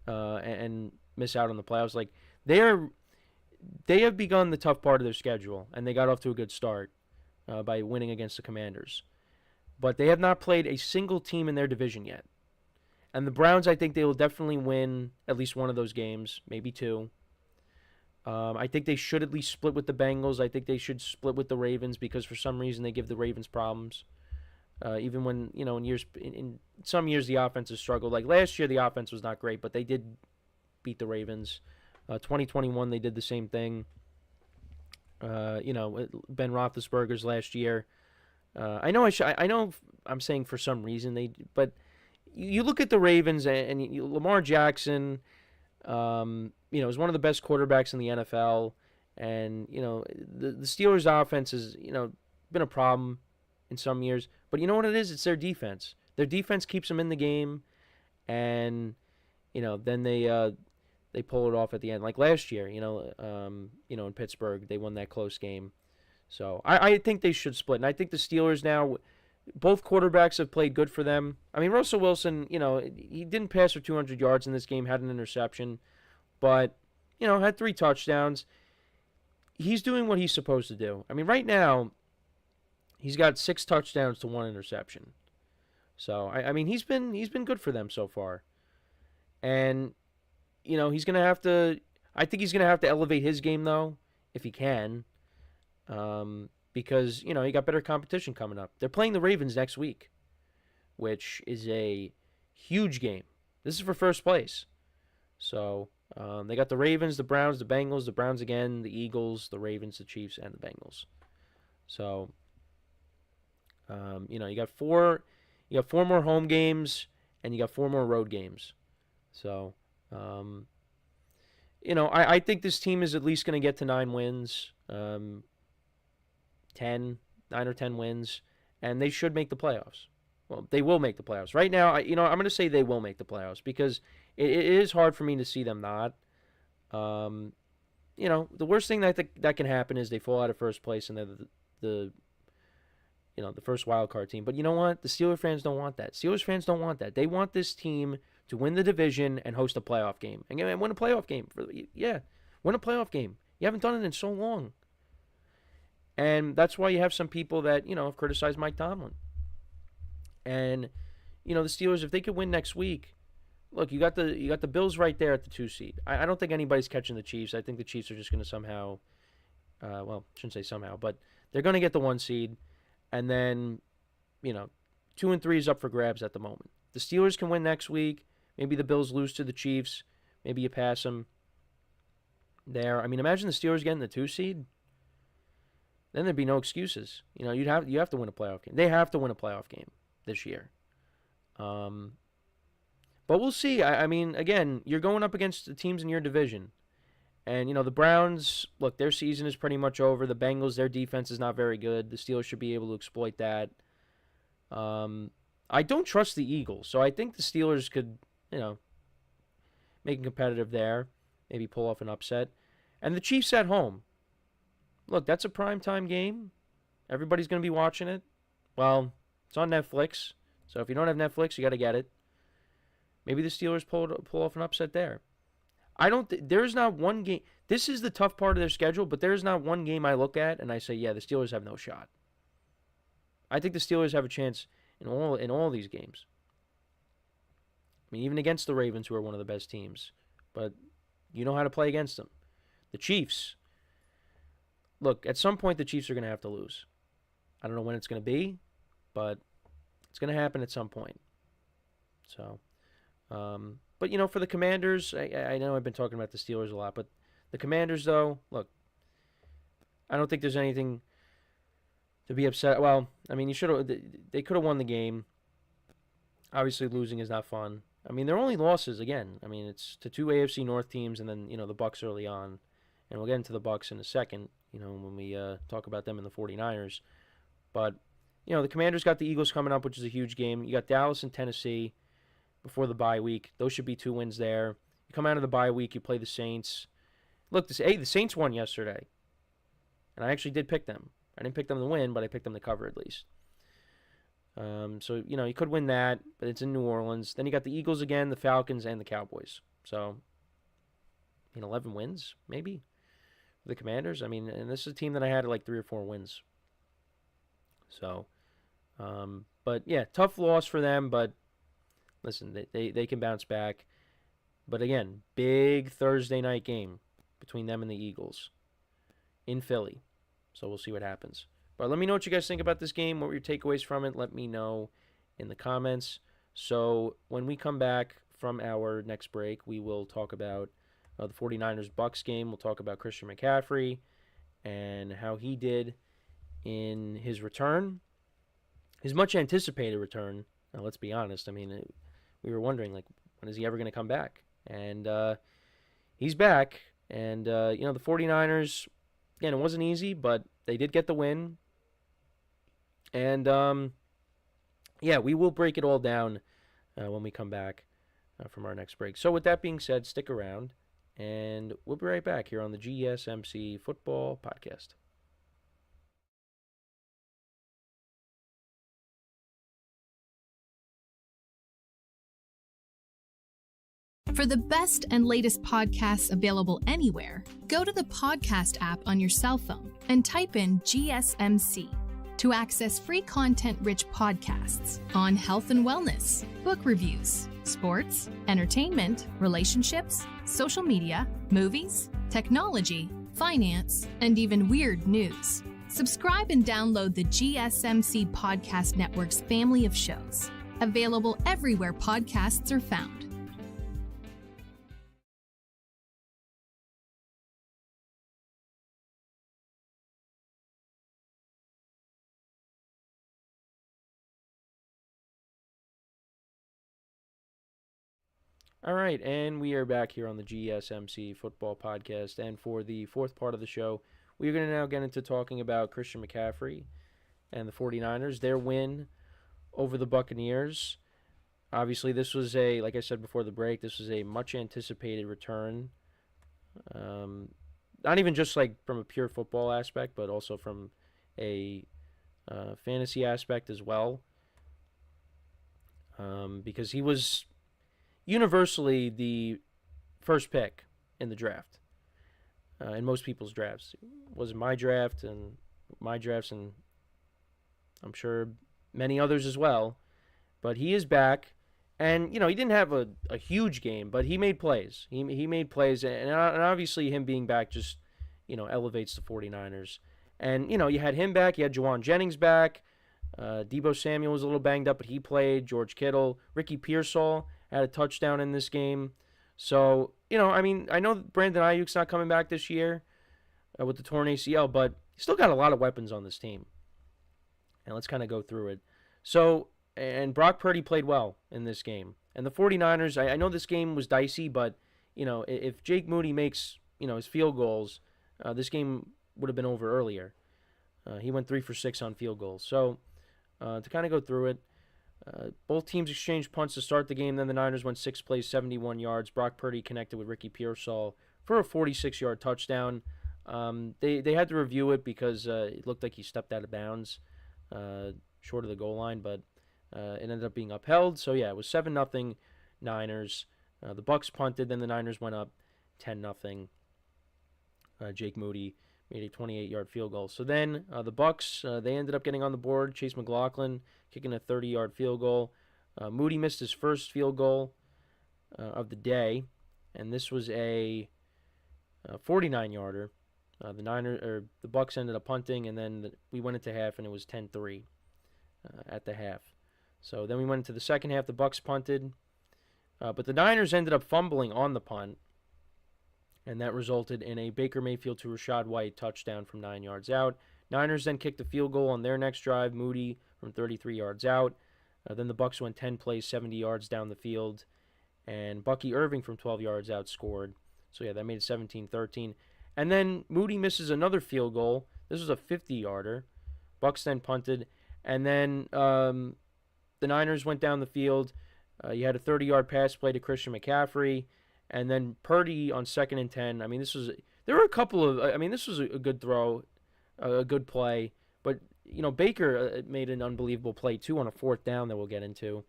and miss out on the playoffs. Like, they have begun the tough part of their schedule, and they got off to a good start by winning against the Commanders. But they have not played a single team in their division yet. And the Browns, I think they will definitely win at least one of those games, maybe two. I think they should at least split with the Bengals. I think they should split with the Ravens because for some reason they give the Ravens problems. Even when, in some years the offense has struggled. Like last year the offense was not great, but they did beat the Ravens. 2021 they did the same thing. Ben Roethlisberger's last year. I know I'm saying for some reason but you look at the Ravens and Lamar Jackson, is one of the best quarterbacks in the NFL, and the Steelers' offense has been a problem in some years, but you know what it is? It's their defense. Their defense keeps them in the game, and then they pull it off at the end. Like last year, in Pittsburgh, they won that close game. So I think they should split. And I think the Steelers now, both quarterbacks have played good for them. I mean, Russell Wilson, he didn't pass for 200 yards in this game, had an interception, but, had 3 touchdowns. He's doing what he's supposed to do. I mean, right now, he's got 6 touchdowns to 1 interception. So, I mean, he's been good for them so far. And, he's going to have to, I think he's going to have to elevate his game, though, if he can. Because, he got better competition coming up. They're playing the Ravens next week, which is a huge game. This is for first place. So, they got the Ravens, the Browns, the Bengals, the Browns again, the Eagles, the Ravens, the Chiefs, and the Bengals. So, you got 4 more home games, and you got 4 more road games. So, I think this team is at least going to get to 9 wins. 9 or 10 wins, and they should make the playoffs. Well, they will make the playoffs. Right now, I'm going to say they will make the playoffs because it is hard for me to see them not. The worst thing that can happen is they fall out of first place and they're the first wild card team. But you know what? The Steelers fans don't want that. Steelers fans don't want that. They want this team to win the division and host a playoff game. And win a playoff game. Win a playoff game. You haven't done it in so long. And that's why you have some people that, have criticized Mike Tomlin. And, the Steelers, if they could win next week, look, you got the Bills right there at the 2 seed. I don't think anybody's catching the Chiefs. I think the Chiefs are just going to somehow, shouldn't say somehow, but they're going to get the 1 seed. And then, 2 and 3 is up for grabs at the moment. The Steelers can win next week. Maybe the Bills lose to the Chiefs. Maybe you pass them there. I mean, imagine the Steelers getting the 2 seed. Then there'd be no excuses. You have to win a playoff game. They have to win a playoff game this year. But we'll see. I mean, again, you're going up against the teams in your division. And, the Browns, look, their season is pretty much over. The Bengals, their defense is not very good. The Steelers should be able to exploit that. I don't trust the Eagles. So I think the Steelers could, make it competitive there. Maybe pull off an upset. And the Chiefs at home. Look, that's a primetime game. Everybody's going to be watching it. Well, it's on Netflix. So if you don't have Netflix, you got to get it. Maybe the Steelers pull off an upset there. There's not one game. This is the tough part of their schedule, but there's not one game I look at and I say, yeah, the Steelers have no shot. I think the Steelers have a chance in all these games. I mean, even against the Ravens, who are one of the best teams. But you know how to play against them. The Chiefs. Look, at some point the Chiefs are going to have to lose. I don't know when it's going to be, but it's going to happen at some point. So, but, for the Commanders, I know I've been talking about the Steelers a lot, but the Commanders, though, look, I don't think there's anything to be upset. Well, I mean, they could have won the game. Obviously, losing is not fun. I mean, their only losses, again, I mean, it's to 2 AFC North teams and then, the Bucs early on. And we'll get into the Bucs in a second, when we talk about them in the 49ers. But, the Commanders got the Eagles coming up, which is a huge game. You got Dallas and Tennessee before the bye week. Those should be 2 wins there. You come out of the bye week, you play the Saints. Look, the Saints won yesterday. And I actually did pick them. I didn't pick them to win, but I picked them to cover at least. So, you could win that, but it's in New Orleans. Then you got the Eagles again, the Falcons, and the Cowboys. So, 11 wins, maybe, for the Commanders. I mean, and this is a team that I had like 3 or 4 wins. So, but yeah, tough loss for them, but listen, they can bounce back. But again, big Thursday night game between them and the Eagles in Philly. So we'll see what happens. But let me know what you guys think about this game. What were your takeaways from it? Let me know in the comments. So when we come back from our next break, we will talk about the 49ers-Bucs game. We'll talk about Christian McCaffrey and how he did in his return. His much-anticipated return. Now, let's be honest. I mean, we were wondering, like, when is he ever going to come back? And he's back. And, the 49ers, again, it wasn't easy, but they did get the win. And, we will break it all down when we come back from our next break. So with that being said, stick around, and we'll be right back here on the GSMC Football Podcast. For the best and latest podcasts available anywhere, go to the podcast app on your cell phone and type in GSMC to access free content-rich podcasts on health and wellness, book reviews, sports, entertainment, relationships, social media, movies, technology, finance, and even weird news. Subscribe and download the GSMC Podcast Network's family of shows, available everywhere podcasts are found. All right, and we are back here on the GSMC Football Podcast, and for the fourth part of the show, we're going to now get into talking about Christian McCaffrey and the 49ers, their win over the Buccaneers. Obviously, this was like I said before the break, this was a much-anticipated return. Not even just like from a pure football aspect, but also from a fantasy aspect as well, because he was universally the first pick in the draft, in most people's drafts. It wasn't my draft and my drafts, and I'm sure many others as well. But he is back, and he didn't have a huge game, but he made plays. He made plays, and obviously him being back just elevates the 49ers. And you had him back, you had Juwan Jennings back, Deebo Samuel was a little banged up, but he played. George Kittle, Ricky Pearsall had a touchdown in this game. So, I know Brandon Ayuk's not coming back this year with the torn ACL, but he's still got a lot of weapons on this team. And let's kind of go through it. So, and Brock Purdy played well in this game. And the 49ers, I know this game was dicey, but, if Jake Moody makes, his field goals, this game would have been over earlier. He went 3 for 6 on field goals. So, to kind of go through it, both teams exchanged punts to start the game. Then the Niners went 6 plays, 71 yards. Brock Purdy connected with Ricky Pearsall for a 46-yard touchdown. They had to review it because it looked like he stepped out of bounds short of the goal line, but it ended up being upheld. So, yeah, it was 7-0 Niners. The Bucs punted, then the Niners went up 10-0. Jake Moody made a 28-yard field goal. So then the Bucs, they ended up getting on the board. Chase McLaughlin kicking a 30-yard field goal. Moody missed his first field goal of the day, and this was a 49-yarder. The Bucs ended up punting, and then we went into half, and it was 10-3 at the half. So then we went into the second half. The Bucs punted, but the Niners ended up fumbling on the punt, and that resulted in a Baker Mayfield to Rachaad White touchdown from 9 yards out. Niners then kicked a field goal on their next drive, Moody from 33 yards out. Then the Bucs went 10 plays, 70 yards down the field, and Bucky Irving from 12 yards out scored. So, yeah, that made it 17-13. And then Moody misses another field goal. This was a 50-yarder. Bucs then punted. And then the Niners went down the field. You had a 30-yard pass play to Christian McCaffrey. And then Purdy on 2nd and 10. I mean, this was a good throw. a good play. But, Baker made an unbelievable play, too, on a fourth down that we'll get into.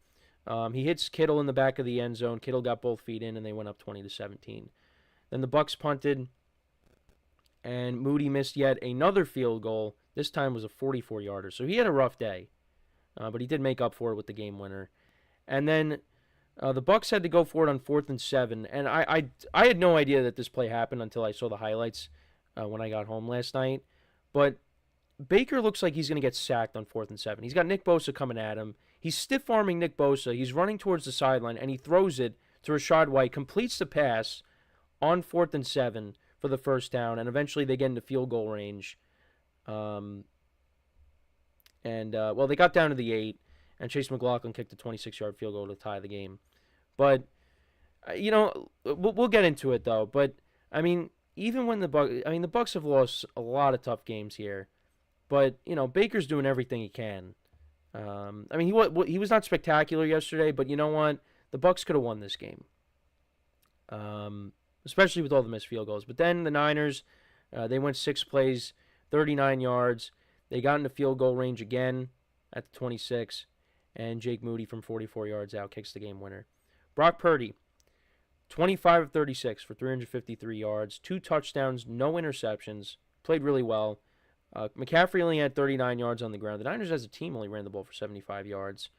He hits Kittle in the back of the end zone. Kittle got both feet in, and they went up 20-17. Then the Bucs punted, and Moody missed yet another field goal. This time was a 44-yarder. So he had a rough day, but he did make up for it with the game winner. And then the Bucs had to go for it on 4th and 7, and I had no idea that this play happened until I saw the highlights when I got home last night. But Baker looks like he's going to get sacked on 4th and 7. He's got Nick Bosa coming at him. He's stiff-arming Nick Bosa. He's running towards the sideline, and he throws it to Rachaad White, completes the pass on 4th and 7 for the first down, and eventually they get into field goal range. They got down to the 8, and Chase McLaughlin kicked a 26-yard field goal to tie the game. But, we'll get into it, though. But, even when the Bucs have lost a lot of tough games here. But, Baker's doing everything he can. He was not spectacular yesterday, but you know what? The Bucs could have won this game. Especially with all the missed field goals. But then the Niners, they went 6 plays, 39 yards. They got into field goal range again at the 26, and Jake Moody from 44 yards out kicks the game winner. Brock Purdy, 25 of 36 for 353 yards, 2 touchdowns, no interceptions, played really well. McCaffrey only had 39 yards on the ground. The Niners as a team only ran the ball for 75 yards.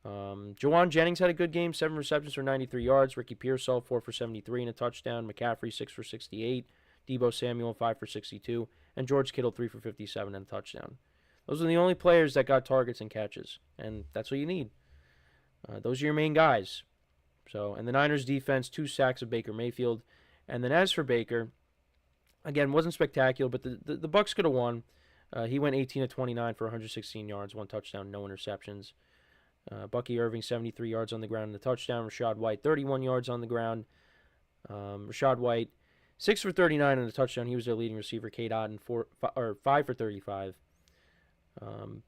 Jawan Jennings had a good game, 7 receptions for 93 yards. Ricky Pearsall, 4 for 73 and a touchdown. McCaffrey, 6 for 68. Deebo Samuel, 5 for 62. And George Kittle, 3 for 57 and a touchdown. Those are the only players that got targets and catches, and that's what you need. Those are your main guys. And the Niners defense, 2 sacks of Baker Mayfield. And then as for Baker, again, wasn't spectacular, but the Bucs could have won. He went 18 of 29 for 116 yards, 1 touchdown, no interceptions. Bucky Irving, 73 yards on the ground and a touchdown. Rachaad White, 31 yards on the ground. Rachaad White, 6 for 39 and a touchdown. He was their leading receiver. Cade Otton, 5 for 35.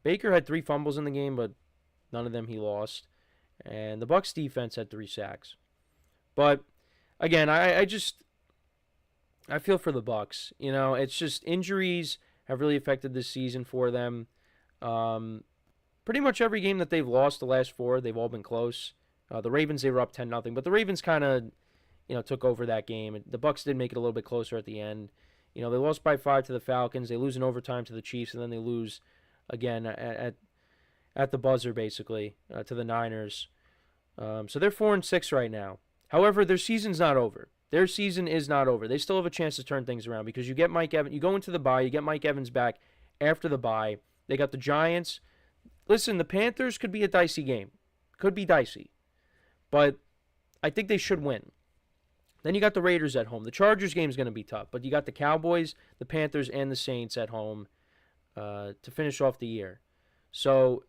Baker had 3 fumbles in the game, but none of them he lost. And the Bucs defense had 3 sacks. But again, I feel for the Bucs. It's just injuries have really affected this season for them. Pretty much every game that they've lost, the last 4, they've all been close. The Ravens, they were up 10-0, but the Ravens kind of, took over that game. The Bucs did make it a little bit closer at the end. They lost by 5 to the Falcons. They lose in overtime to the Chiefs, and then they lose again at the buzzer, basically, to the Niners. So they're 4-6 right now. However, their season's not over. Their season is not over. They still have a chance to turn things around because you get Mike Evans. You go into the bye, you get Mike Evans back after the bye. They got the Giants. Listen, the Panthers could be a dicey game. Could be dicey. But I think they should win. Then you got the Raiders at home. The Chargers game is going to be tough, but you got the Cowboys, the Panthers, and the Saints at home to finish off the year. So,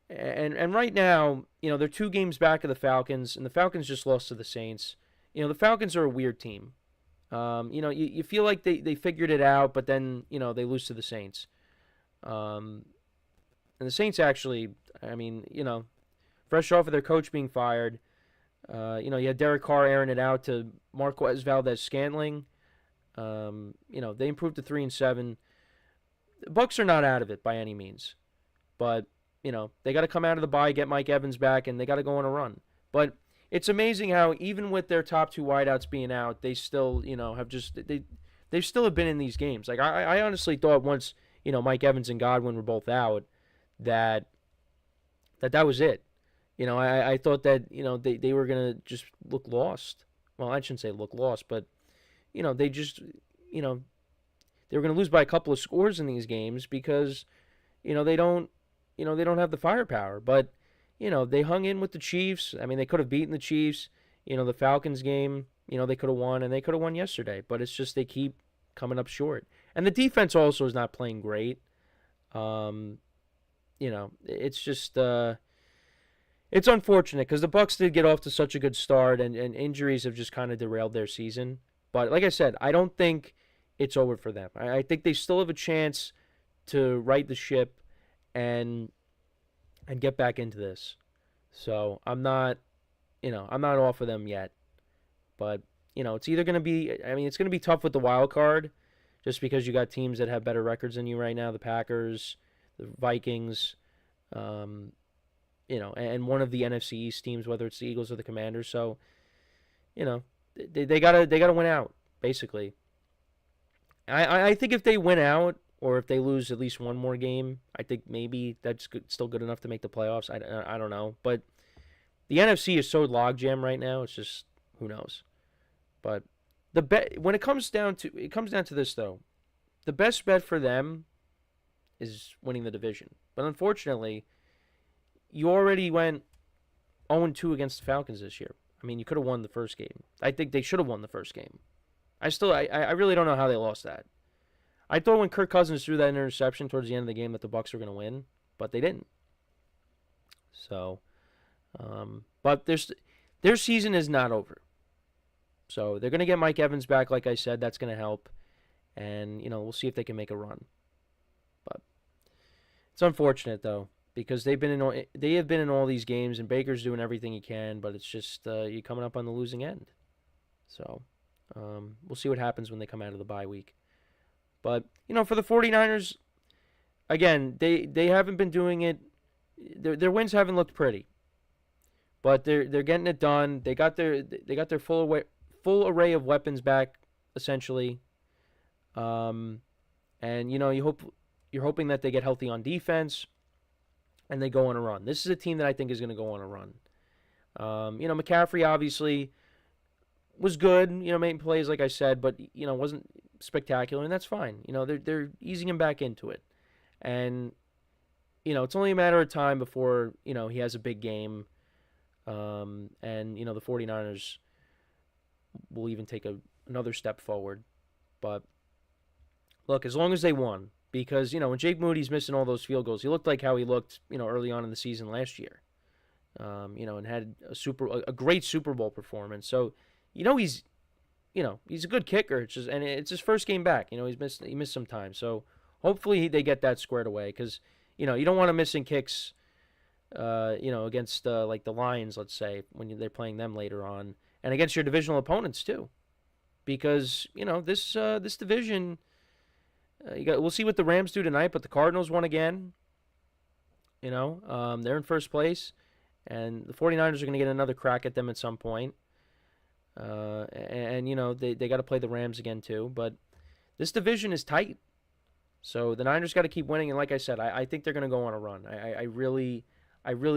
and right now, they're 2 games back of the Falcons, and the Falcons just lost to the Saints. The Falcons are a weird team. You feel like they figured it out, but then, they lose to the Saints. And the Saints actually, fresh off of their coach being fired, you had Derek Carr airing it out to Marquez Valdez-Scantling. They improved to 3-7. The Bucs are not out of it by any means. But, they got to come out of the bye, get Mike Evans back, and they got to go on a run. But it's amazing how even with their top 2 wideouts being out, they still, they still have been in these games. Like, I honestly thought once, Mike Evans and Godwin were both out, that was it. I thought that, they were going to just look lost. Well, I shouldn't say look lost, but, they just, they were going to lose by a couple of scores in these games because, they don't have the firepower. But, they hung in with the Chiefs. They could have beaten the Chiefs. The Falcons game, they could have won, and they could have won yesterday. But it's just they keep coming up short. And the defense also is not playing great. It's just it's unfortunate because the Bucs did get off to such a good start, and injuries have just kind of derailed their season. But like I said, I don't think it's over for them. I think they still have a chance to right the ship and get back into this. So I'm not off of them yet. But it's either going to be, it's going to be tough with the wild card, just because you got teams that have better records than you right now, the Packers, the Vikings, and one of the NFC East teams, whether it's the Eagles or the Commanders. So, they gotta win out, basically. I think if they win out, or if they lose at least one more game, I think maybe that's still good enough to make the playoffs. I don't know, but the NFC is so logjam right now. It's just, who knows. But when it comes down to this though, the best bet for them is winning the division. But unfortunately, you already went 0-2 against the Falcons this year. I mean, you could have won the first game. I think they should have won the first game. I really don't know how they lost that. I thought when Kirk Cousins threw that interception towards the end of the game that the Bucs were going to win, but they didn't. So, but their season is not over. So they're going to get Mike Evans back, like I said. That's going to help. And, we'll see if they can make a run. But it's unfortunate, though, because they have been in all these games, and Baker's doing everything he can, but it's just you're coming up on the losing end. So we'll see what happens when they come out of the bye week. But, for the 49ers, again, they haven't been doing it. Their wins haven't looked pretty. But they're getting it done. They got their full array of weapons back, essentially. And you're hoping that they get healthy on defense and they go on a run. This is a team that I think is going to go on a run. McCaffrey obviously was good, making plays like I said, but wasn't spectacular, and that's fine. They're easing him back into it. And it's only a matter of time before, he has a big game. And the 49ers will even take another step forward. But look, as long as they won, because when Jake Moody's missing all those field goals, he looked like how he looked early on in the season last year, and had a great Super Bowl performance. So he's a good kicker. It's his first game back. He missed some time. So hopefully they get that squared away, because you don't want to missing kicks against like the Lions, let's say, when they're playing them later on, and against your divisional opponents too, because this division, we'll see what the Rams do tonight, but the Cardinals won again. They're in first place, and the 49ers are going to get another crack at them at some point. They got to play the Rams again too, but this division is tight. So the Niners got to keep winning, and like I said, I think they're going to go on a run. I really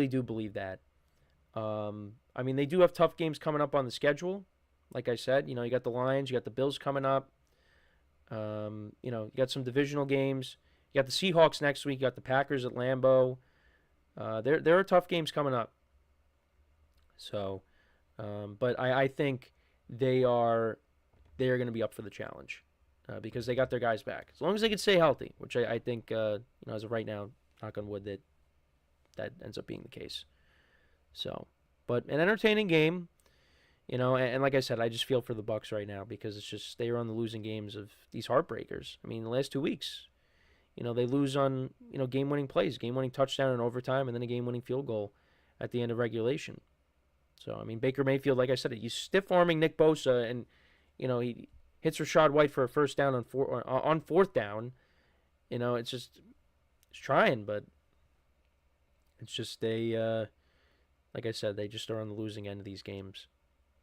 do believe that. They do have tough games coming up on the schedule. Like I said, you got the Lions, you got the Bills coming up. You got some divisional games. You got the Seahawks next week. You got the Packers at Lambeau. There are tough games coming up. So, but I think they are going to be up for the challenge because they got their guys back. As long as they can stay healthy, which I think, as of right now, knock on wood, that ends up being the case. So, but an entertaining game, and like I said, I just feel for the Bucs right now because it's just they are on the losing games of these heartbreakers. I mean, the last 2 weeks, they lose on, game-winning plays, game-winning touchdown in overtime, and then a game-winning field goal at the end of regulation. So, Baker Mayfield, like I said, he's stiff-arming Nick Bosa, and, he hits Rachaad White for a first down on fourth down. It's trying, but it's just like I said, they just are on the losing end of these games.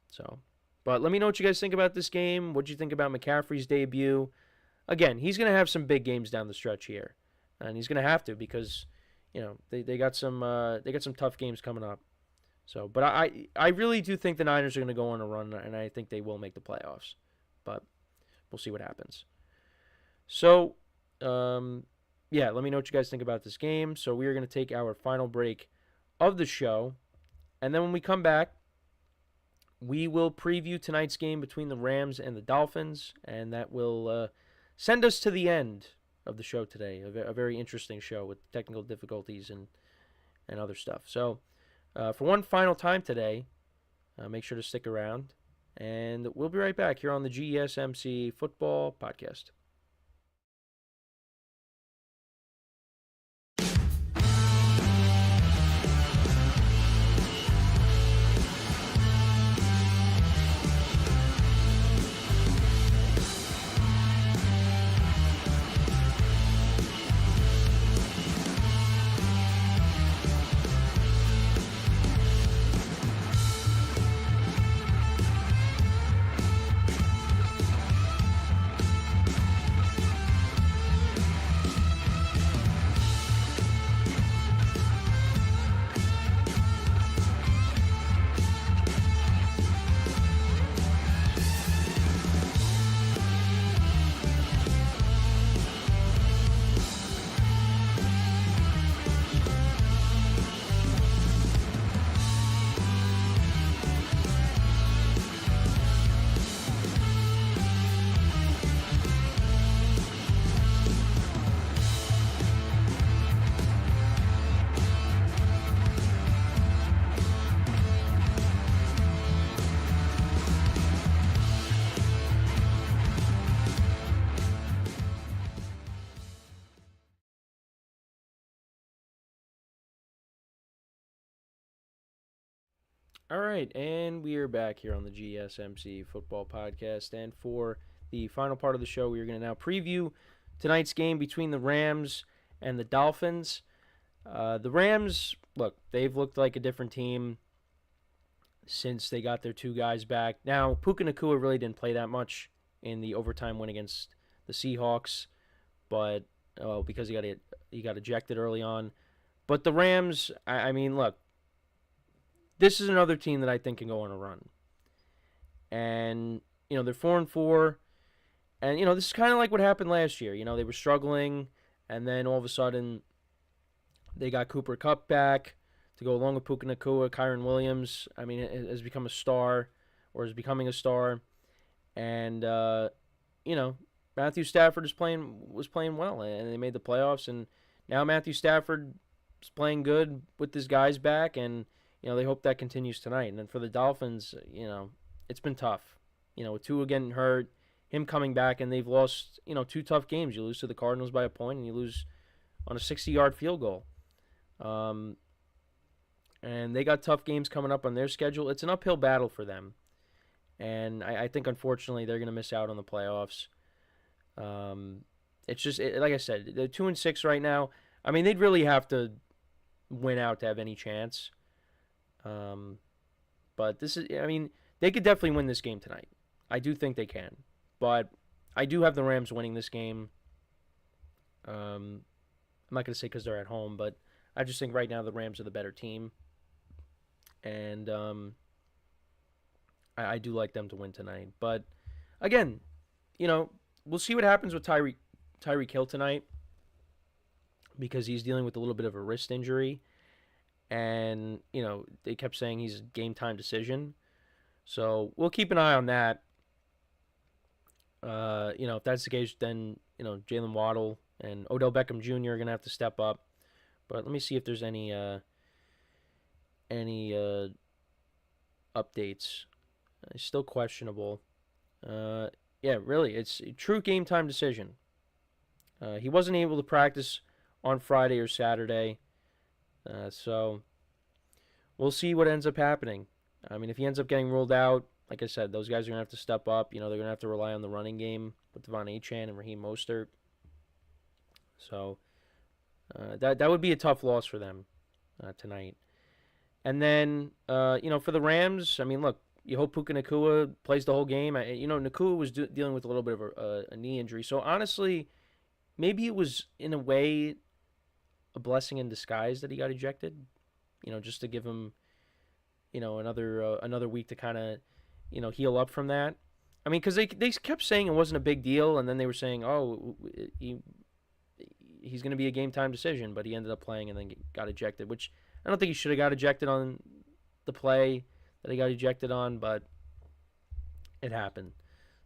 So, but let me know what you guys think about this game. What do you think about McCaffrey's debut? Again, he's going to have some big games down the stretch here, and he's going to have to because, they got some tough games coming up. So, but I really do think the Niners are going to go on a run, and I think they will make the playoffs. But we'll see what happens. So, yeah, let me know what you guys think about this game. So we are going to take our final break of the show, and then when we come back, we will preview tonight's game between the Rams and the Dolphins, and that will send us to the end of the show today. A very interesting show with technical difficulties and other stuff. So, for one final time today, make sure to stick around, and we'll be right back here on the GSMC Football Podcast. All right, and we are back here on the GSMC Football Podcast. And for the final part of the show, we are going to now preview tonight's game between the Rams and the Dolphins. The Rams, look, they've looked like a different team since they got their two guys back. Now, Puka Nacua really didn't play that much in the overtime win against the Seahawks, but because he got ejected early on. But the Rams, I mean, look, this is another team that I think can go on a run. And, they're 4-4. And, this is kind of like what happened last year. They were struggling, and then all of a sudden they got Cooper Kupp back to go along with Puka Nacua. Kyron Williams, has become a star, or is becoming a star. And, Matthew Stafford was playing well, and they made the playoffs. And now Matthew Stafford is playing good with his guys back, and they hope that continues tonight. And then for the Dolphins, it's been tough. With Tua getting hurt, him coming back, and they've lost, 2 tough games. You lose to the Cardinals by a point, and you lose on a 60-yard field goal. And they got tough games coming up on their schedule. It's an uphill battle for them. And I think, unfortunately, they're going to miss out on the playoffs. It's just, like I said, they're 2-6 right now. They'd really have to win out to have any chance. But this is, they could definitely win this game tonight. I do think they can. But I do have the Rams winning this game. I'm not going to say because they're at home, but I just think right now the Rams are the better team. And I do like them to win tonight. But, again, we'll see what happens with Tyreek Hill tonight, because he's dealing with a little bit of a wrist injury. And, they kept saying he's a game-time decision. So we'll keep an eye on that. If that's the case, then, Jalen Waddle and Odell Beckham Jr. are going to have to step up. But let me see if there's any updates. It's still questionable. Yeah, really, it's a true game-time decision. He wasn't able to practice on Friday or Saturday. So we'll see what ends up happening. If he ends up getting ruled out, like I said, those guys are going to have to step up. They're going to have to rely on the running game with Devon Achane and Raheem Mostert. So that would be a tough loss for them tonight. And then, for the Rams, look, you hope Puka Nacua plays the whole game. Nacua was dealing with a little bit of a knee injury. So, honestly, maybe it was, in a way, a blessing in disguise that he got ejected. Just to give him, another week to kind of, heal up from that. Because they kept saying it wasn't a big deal, and then they were saying, oh, he's going to be a game-time decision, but he ended up playing and then got ejected, which I don't think he should have got ejected on the play that he got ejected on, but it happened.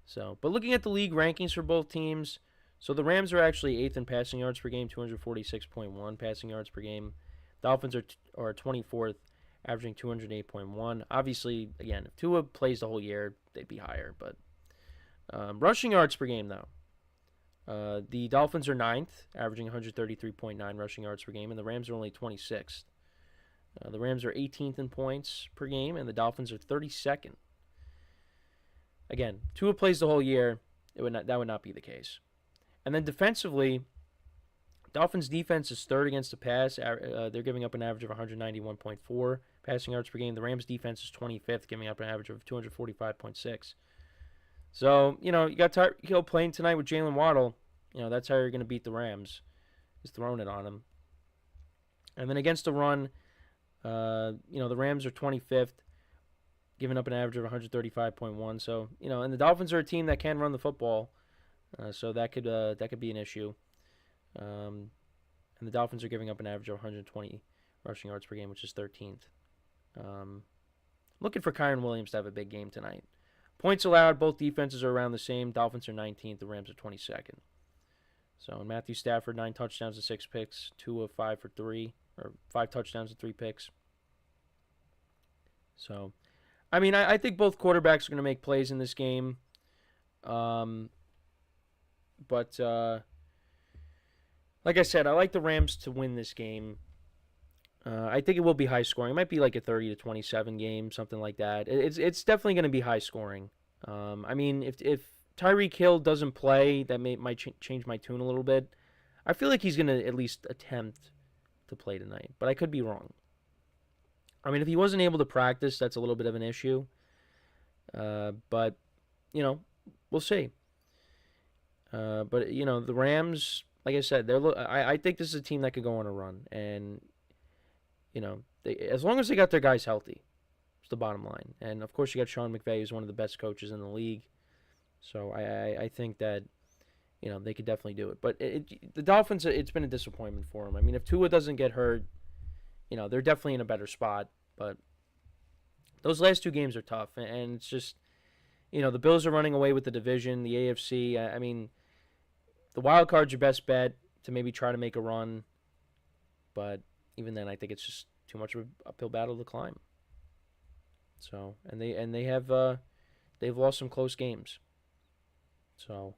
So, but looking at the league rankings for both teams, so the Rams are actually 8th in passing yards per game, 246.1 passing yards per game. Dolphins are 24th, averaging 208.1. Obviously, again, if Tua plays the whole year, they'd be higher. But rushing yards per game, though. The Dolphins are 9th, averaging 133.9 rushing yards per game, and the Rams are only 26th. The Rams are 18th in points per game, and the Dolphins are 32nd. Again, Tua plays the whole year, that would not be the case. And then defensively, Dolphins' defense is 3rd against the pass. They're giving up an average of 191.4 passing yards per game. The Rams' defense is 25th, giving up an average of 245.6. So, you got Tyreek Hill playing tonight with Jalen Waddle. That's how you're going to beat the Rams, is throwing it on him. And then against the run, the Rams are 25th, giving up an average of 135.1. So, and the Dolphins are a team that can run the football, so that could be an issue. And the Dolphins are giving up an average of 120 rushing yards per game, which is 13th. Looking for Kyron Williams to have a big game tonight. Points allowed, both defenses are around the same. Dolphins are 19th, the Rams are 22nd. So Matthew Stafford, 9 touchdowns and 6 picks, 2 of 5 for 3, or 5 touchdowns and 3 picks. So, I think both quarterbacks are going to make plays in this game. But like I said, I like the Rams to win this game. I think it will be high scoring. It might be like a 30-27 game, something like that. It's definitely going to be high scoring. I mean, if Tyreek Hill doesn't play, that might change my tune a little bit. I feel like he's going to at least attempt to play tonight, but I could be wrong. I mean, if he wasn't able to practice, that's a little bit of an issue. But, we'll see. But, the Rams, like I said, I think this is a team that could go on a run. And, as long as they got their guys healthy, it's the bottom line. And, of course, you got Sean McVay, who's one of the best coaches in the league. So I think that, they could definitely do it. But the Dolphins, it's been a disappointment for them. I mean, if Tua doesn't get hurt, they're definitely in a better spot. But those last two games are tough. And it's just, the Bills are running away with the division, the AFC. I mean, the wild card's your best bet to maybe try to make a run. But even then, I think it's just too much of an uphill battle to climb. So, and they've lost some close games. So,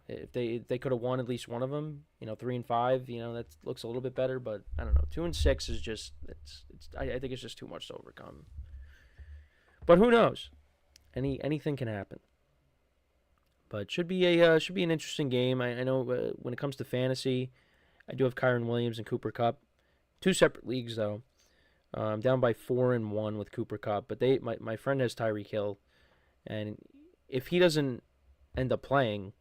if they could have won at least one of them, 3-5, that looks a little bit better. But I don't know, 2-6 is just I think it's just too much to overcome. But who knows? Anything can happen. But should be an interesting game. I know when it comes to fantasy, I do have Kyren Williams and Cooper Kupp, 2 separate leagues though. I'm down by 4-1 with Cooper Kupp, but my friend has Tyreek Hill, and if he doesn't end up playing,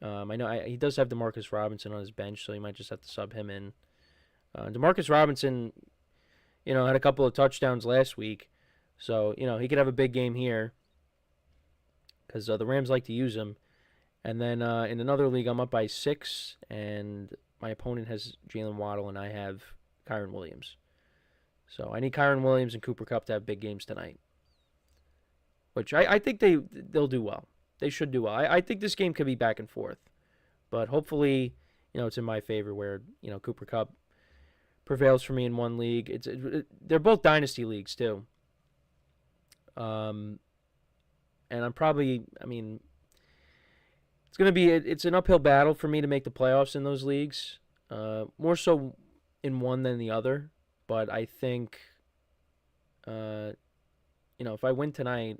I know he does have DeMarcus Robinson on his bench, so he might just have to sub him in. DeMarcus Robinson, had a couple of touchdowns last week, so he could have a big game here because the Rams like to use him. And then in another league, I'm up by 6, and my opponent has Jalen Waddle, and I have Kyren Williams. So I need Kyren Williams and Cooper Kupp to have big games tonight, which I think they'll do well. They should do well. I think this game could be back and forth, but hopefully, it's in my favor where, Cooper Kupp prevails for me in one league. They're both dynasty leagues too. And I'm probably, it's an uphill battle for me to make the playoffs in those leagues. More so in one than the other. But I think, if I win tonight,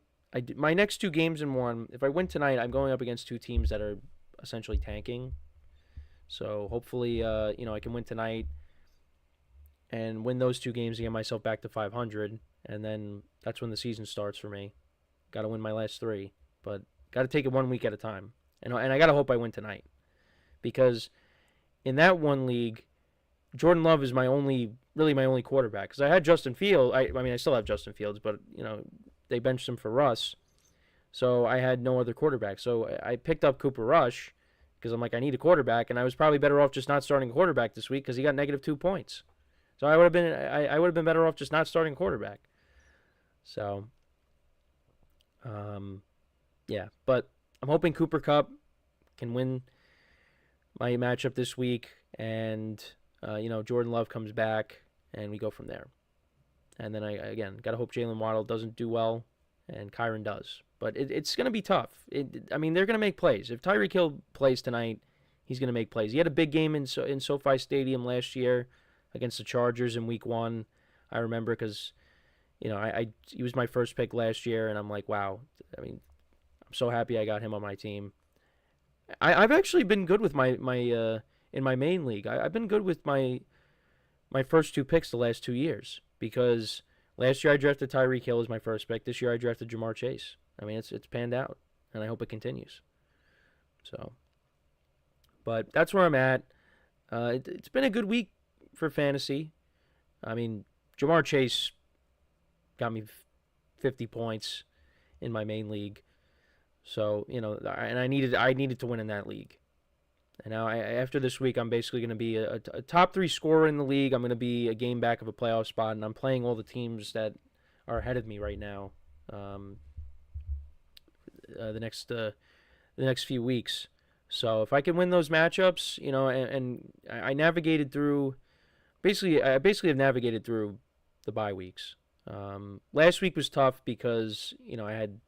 my next 2 games in one, if I win tonight, I'm going up against 2 teams that are essentially tanking. So hopefully, I can win tonight and win those 2 games to get myself back to 500. And then that's when the season starts for me. Got to win my last 3. But got to take it 1 week at a time. And I got to hope I win tonight. Because in that one league, Jordan Love is my only quarterback. Because I had Justin Fields. I still have Justin Fields, but, they benched him for Russ. So I had no other quarterback. So I picked up Cooper Rush because I'm like, I need a quarterback. And I was probably better off just not starting a quarterback this week because he got -2 points. So I would have been better off just not starting a quarterback. So, yeah. But I'm hoping Cooper Kupp can win my matchup this week. And, Jordan Love comes back and we go from there. And then I got to hope Jalen Waddle doesn't do well and Kyren does. But it's going to be tough. They're going to make plays. If Tyreek Hill plays tonight, he's going to make plays. He had a big game in SoFi Stadium last year against the Chargers in Week 1. I remember because, he was my first pick last year, and I'm like, wow. I'm so happy I got him on my team. I've actually been good with my in my main league. I've been good with my first 2 picks the last 2 years because last year I drafted Tyreek Hill as my first pick. This year I drafted Jamar Chase. It's panned out, and I hope it continues. So, but that's where I'm at. It's been a good week for fantasy. Jamar Chase got me 50 points in my main league. So, and I needed to win in that league. And now after this week, I'm basically going to be a top 3 scorer in the league. I'm going to be a game back of a playoff spot, and I'm playing all the teams that are ahead of me right now. The next few weeks. So if I can win those matchups, and I navigated through. I basically have navigated through the bye weeks. Last week was tough because I had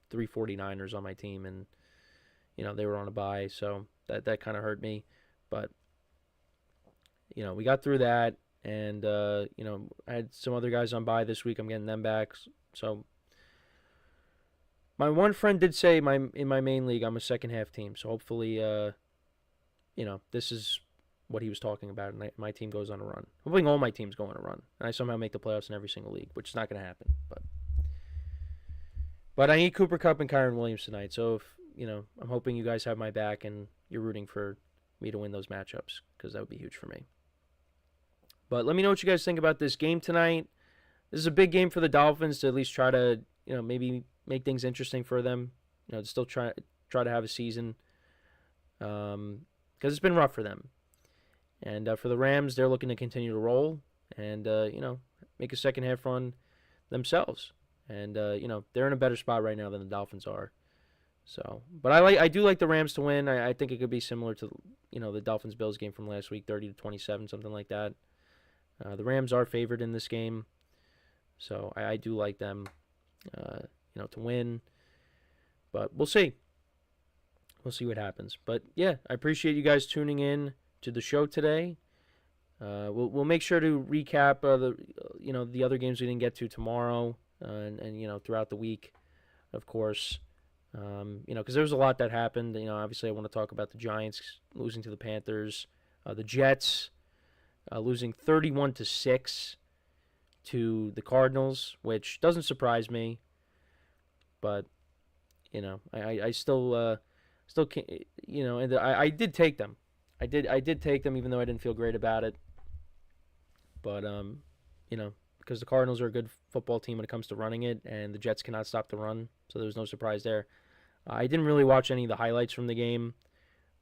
3 49ers on my team, and they were on a bye, so that kind of hurt me. But we got through that, And, you know, I had some other guys on bye this week. I'm getting them back. So my one friend did say in my main league I'm a second half team. So hopefully, you know, this is what he was talking about, and my team goes on a run. I'm hoping all my teams go on a run, and I somehow make the playoffs in every single league, which is not going to happen. But I need Cooper Kupp and Kyron Williams tonight. So, if you know, I'm hoping you guys have my back and you're rooting for me to win those matchups, because that would be huge for me. But let me know what you guys think about this game tonight. This is a big game for the Dolphins to at least try to, you know, maybe make things interesting for them. You know, to still try to have a season, because it's been rough for them. And for the Rams, they're looking to continue to roll and, you know, make a second half run themselves. And, you know, they're in a better spot right now than the Dolphins are. So, but I do like the Rams to win. I think it could be similar to, you know, the Dolphins-Bills game from last week, 30-27, something like that. The Rams are favored in this game. So I do like them, you know, to win. But we'll see. We'll see what happens. But, yeah, I appreciate you guys tuning in to the show today. We'll make sure to recap the other games we didn't get to tomorrow and you know, throughout the week, of course. You know, because there was a lot that happened. You know, obviously I want to talk about the Giants losing to the Panthers, the Jets losing 31-6 to the Cardinals, which doesn't surprise me. But you know, I still can't, you know, and I did take them. I did take them, even though I didn't feel great about it. But you know, because the Cardinals are a good football team when it comes to running it, and the Jets cannot stop the run, so there was no surprise there. I didn't really watch any of the highlights from the game,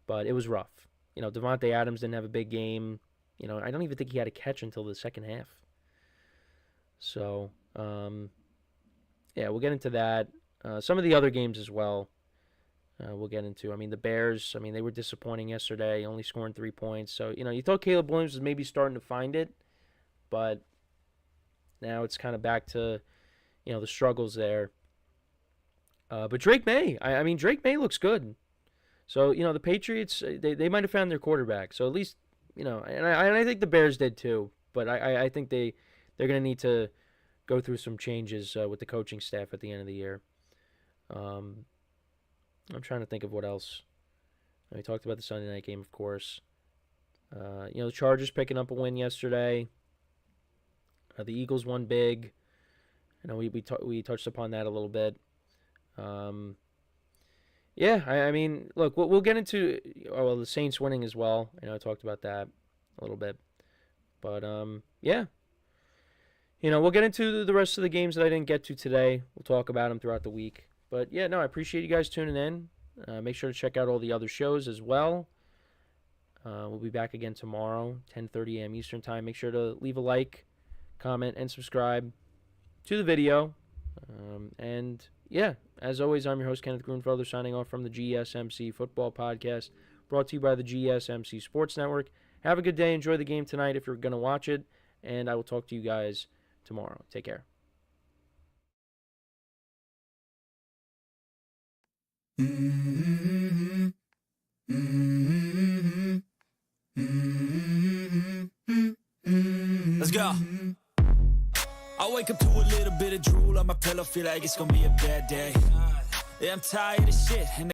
but it was rough. You know, Devontae Adams didn't have a big game. You know, I don't even think he had a catch until the second half. So, yeah, we'll get into that. Some of the other games as well. We'll get into. I mean, the Bears, I mean, they were disappointing yesterday, only scoring 3 points. So, you know, you thought Caleb Williams was maybe starting to find it, but now it's kind of back to, you know, the struggles there. But Drake May, I mean, Drake May looks good. So, you know, the Patriots, they might have found their quarterback. So at least, you know, and I think the Bears did too. But I think they're going to need to go through some changes with the coaching staff at the end of the year. I'm trying to think of what else. We talked about the Sunday night game, of course. You know, the Chargers picking up a win yesterday. The Eagles won big. You know, we touched upon that a little bit. Yeah, I mean, look, we'll get into the Saints winning as well. You know, I talked about that a little bit. But yeah. You know, we'll get into the rest of the games that I didn't get to today. We'll talk about them throughout the week. But, yeah, no, I appreciate you guys tuning in. Make sure to check out all the other shows as well. We'll be back again tomorrow, 10:30 a.m. Eastern Time. Make sure to leave a like, comment, and subscribe to the video. And, yeah, as always, I'm your host, Kenneth Grunfelder, signing off from the GSMC Football Podcast, brought to you by the GSMC Sports Network. Have a good day. Enjoy the game tonight if you're going to watch it. And I will talk to you guys tomorrow. Take care. Let's go. I wake up to a little bit of drool on my pillow, feel like it's gonna be a bad day. Yeah, I'm tired of shit. And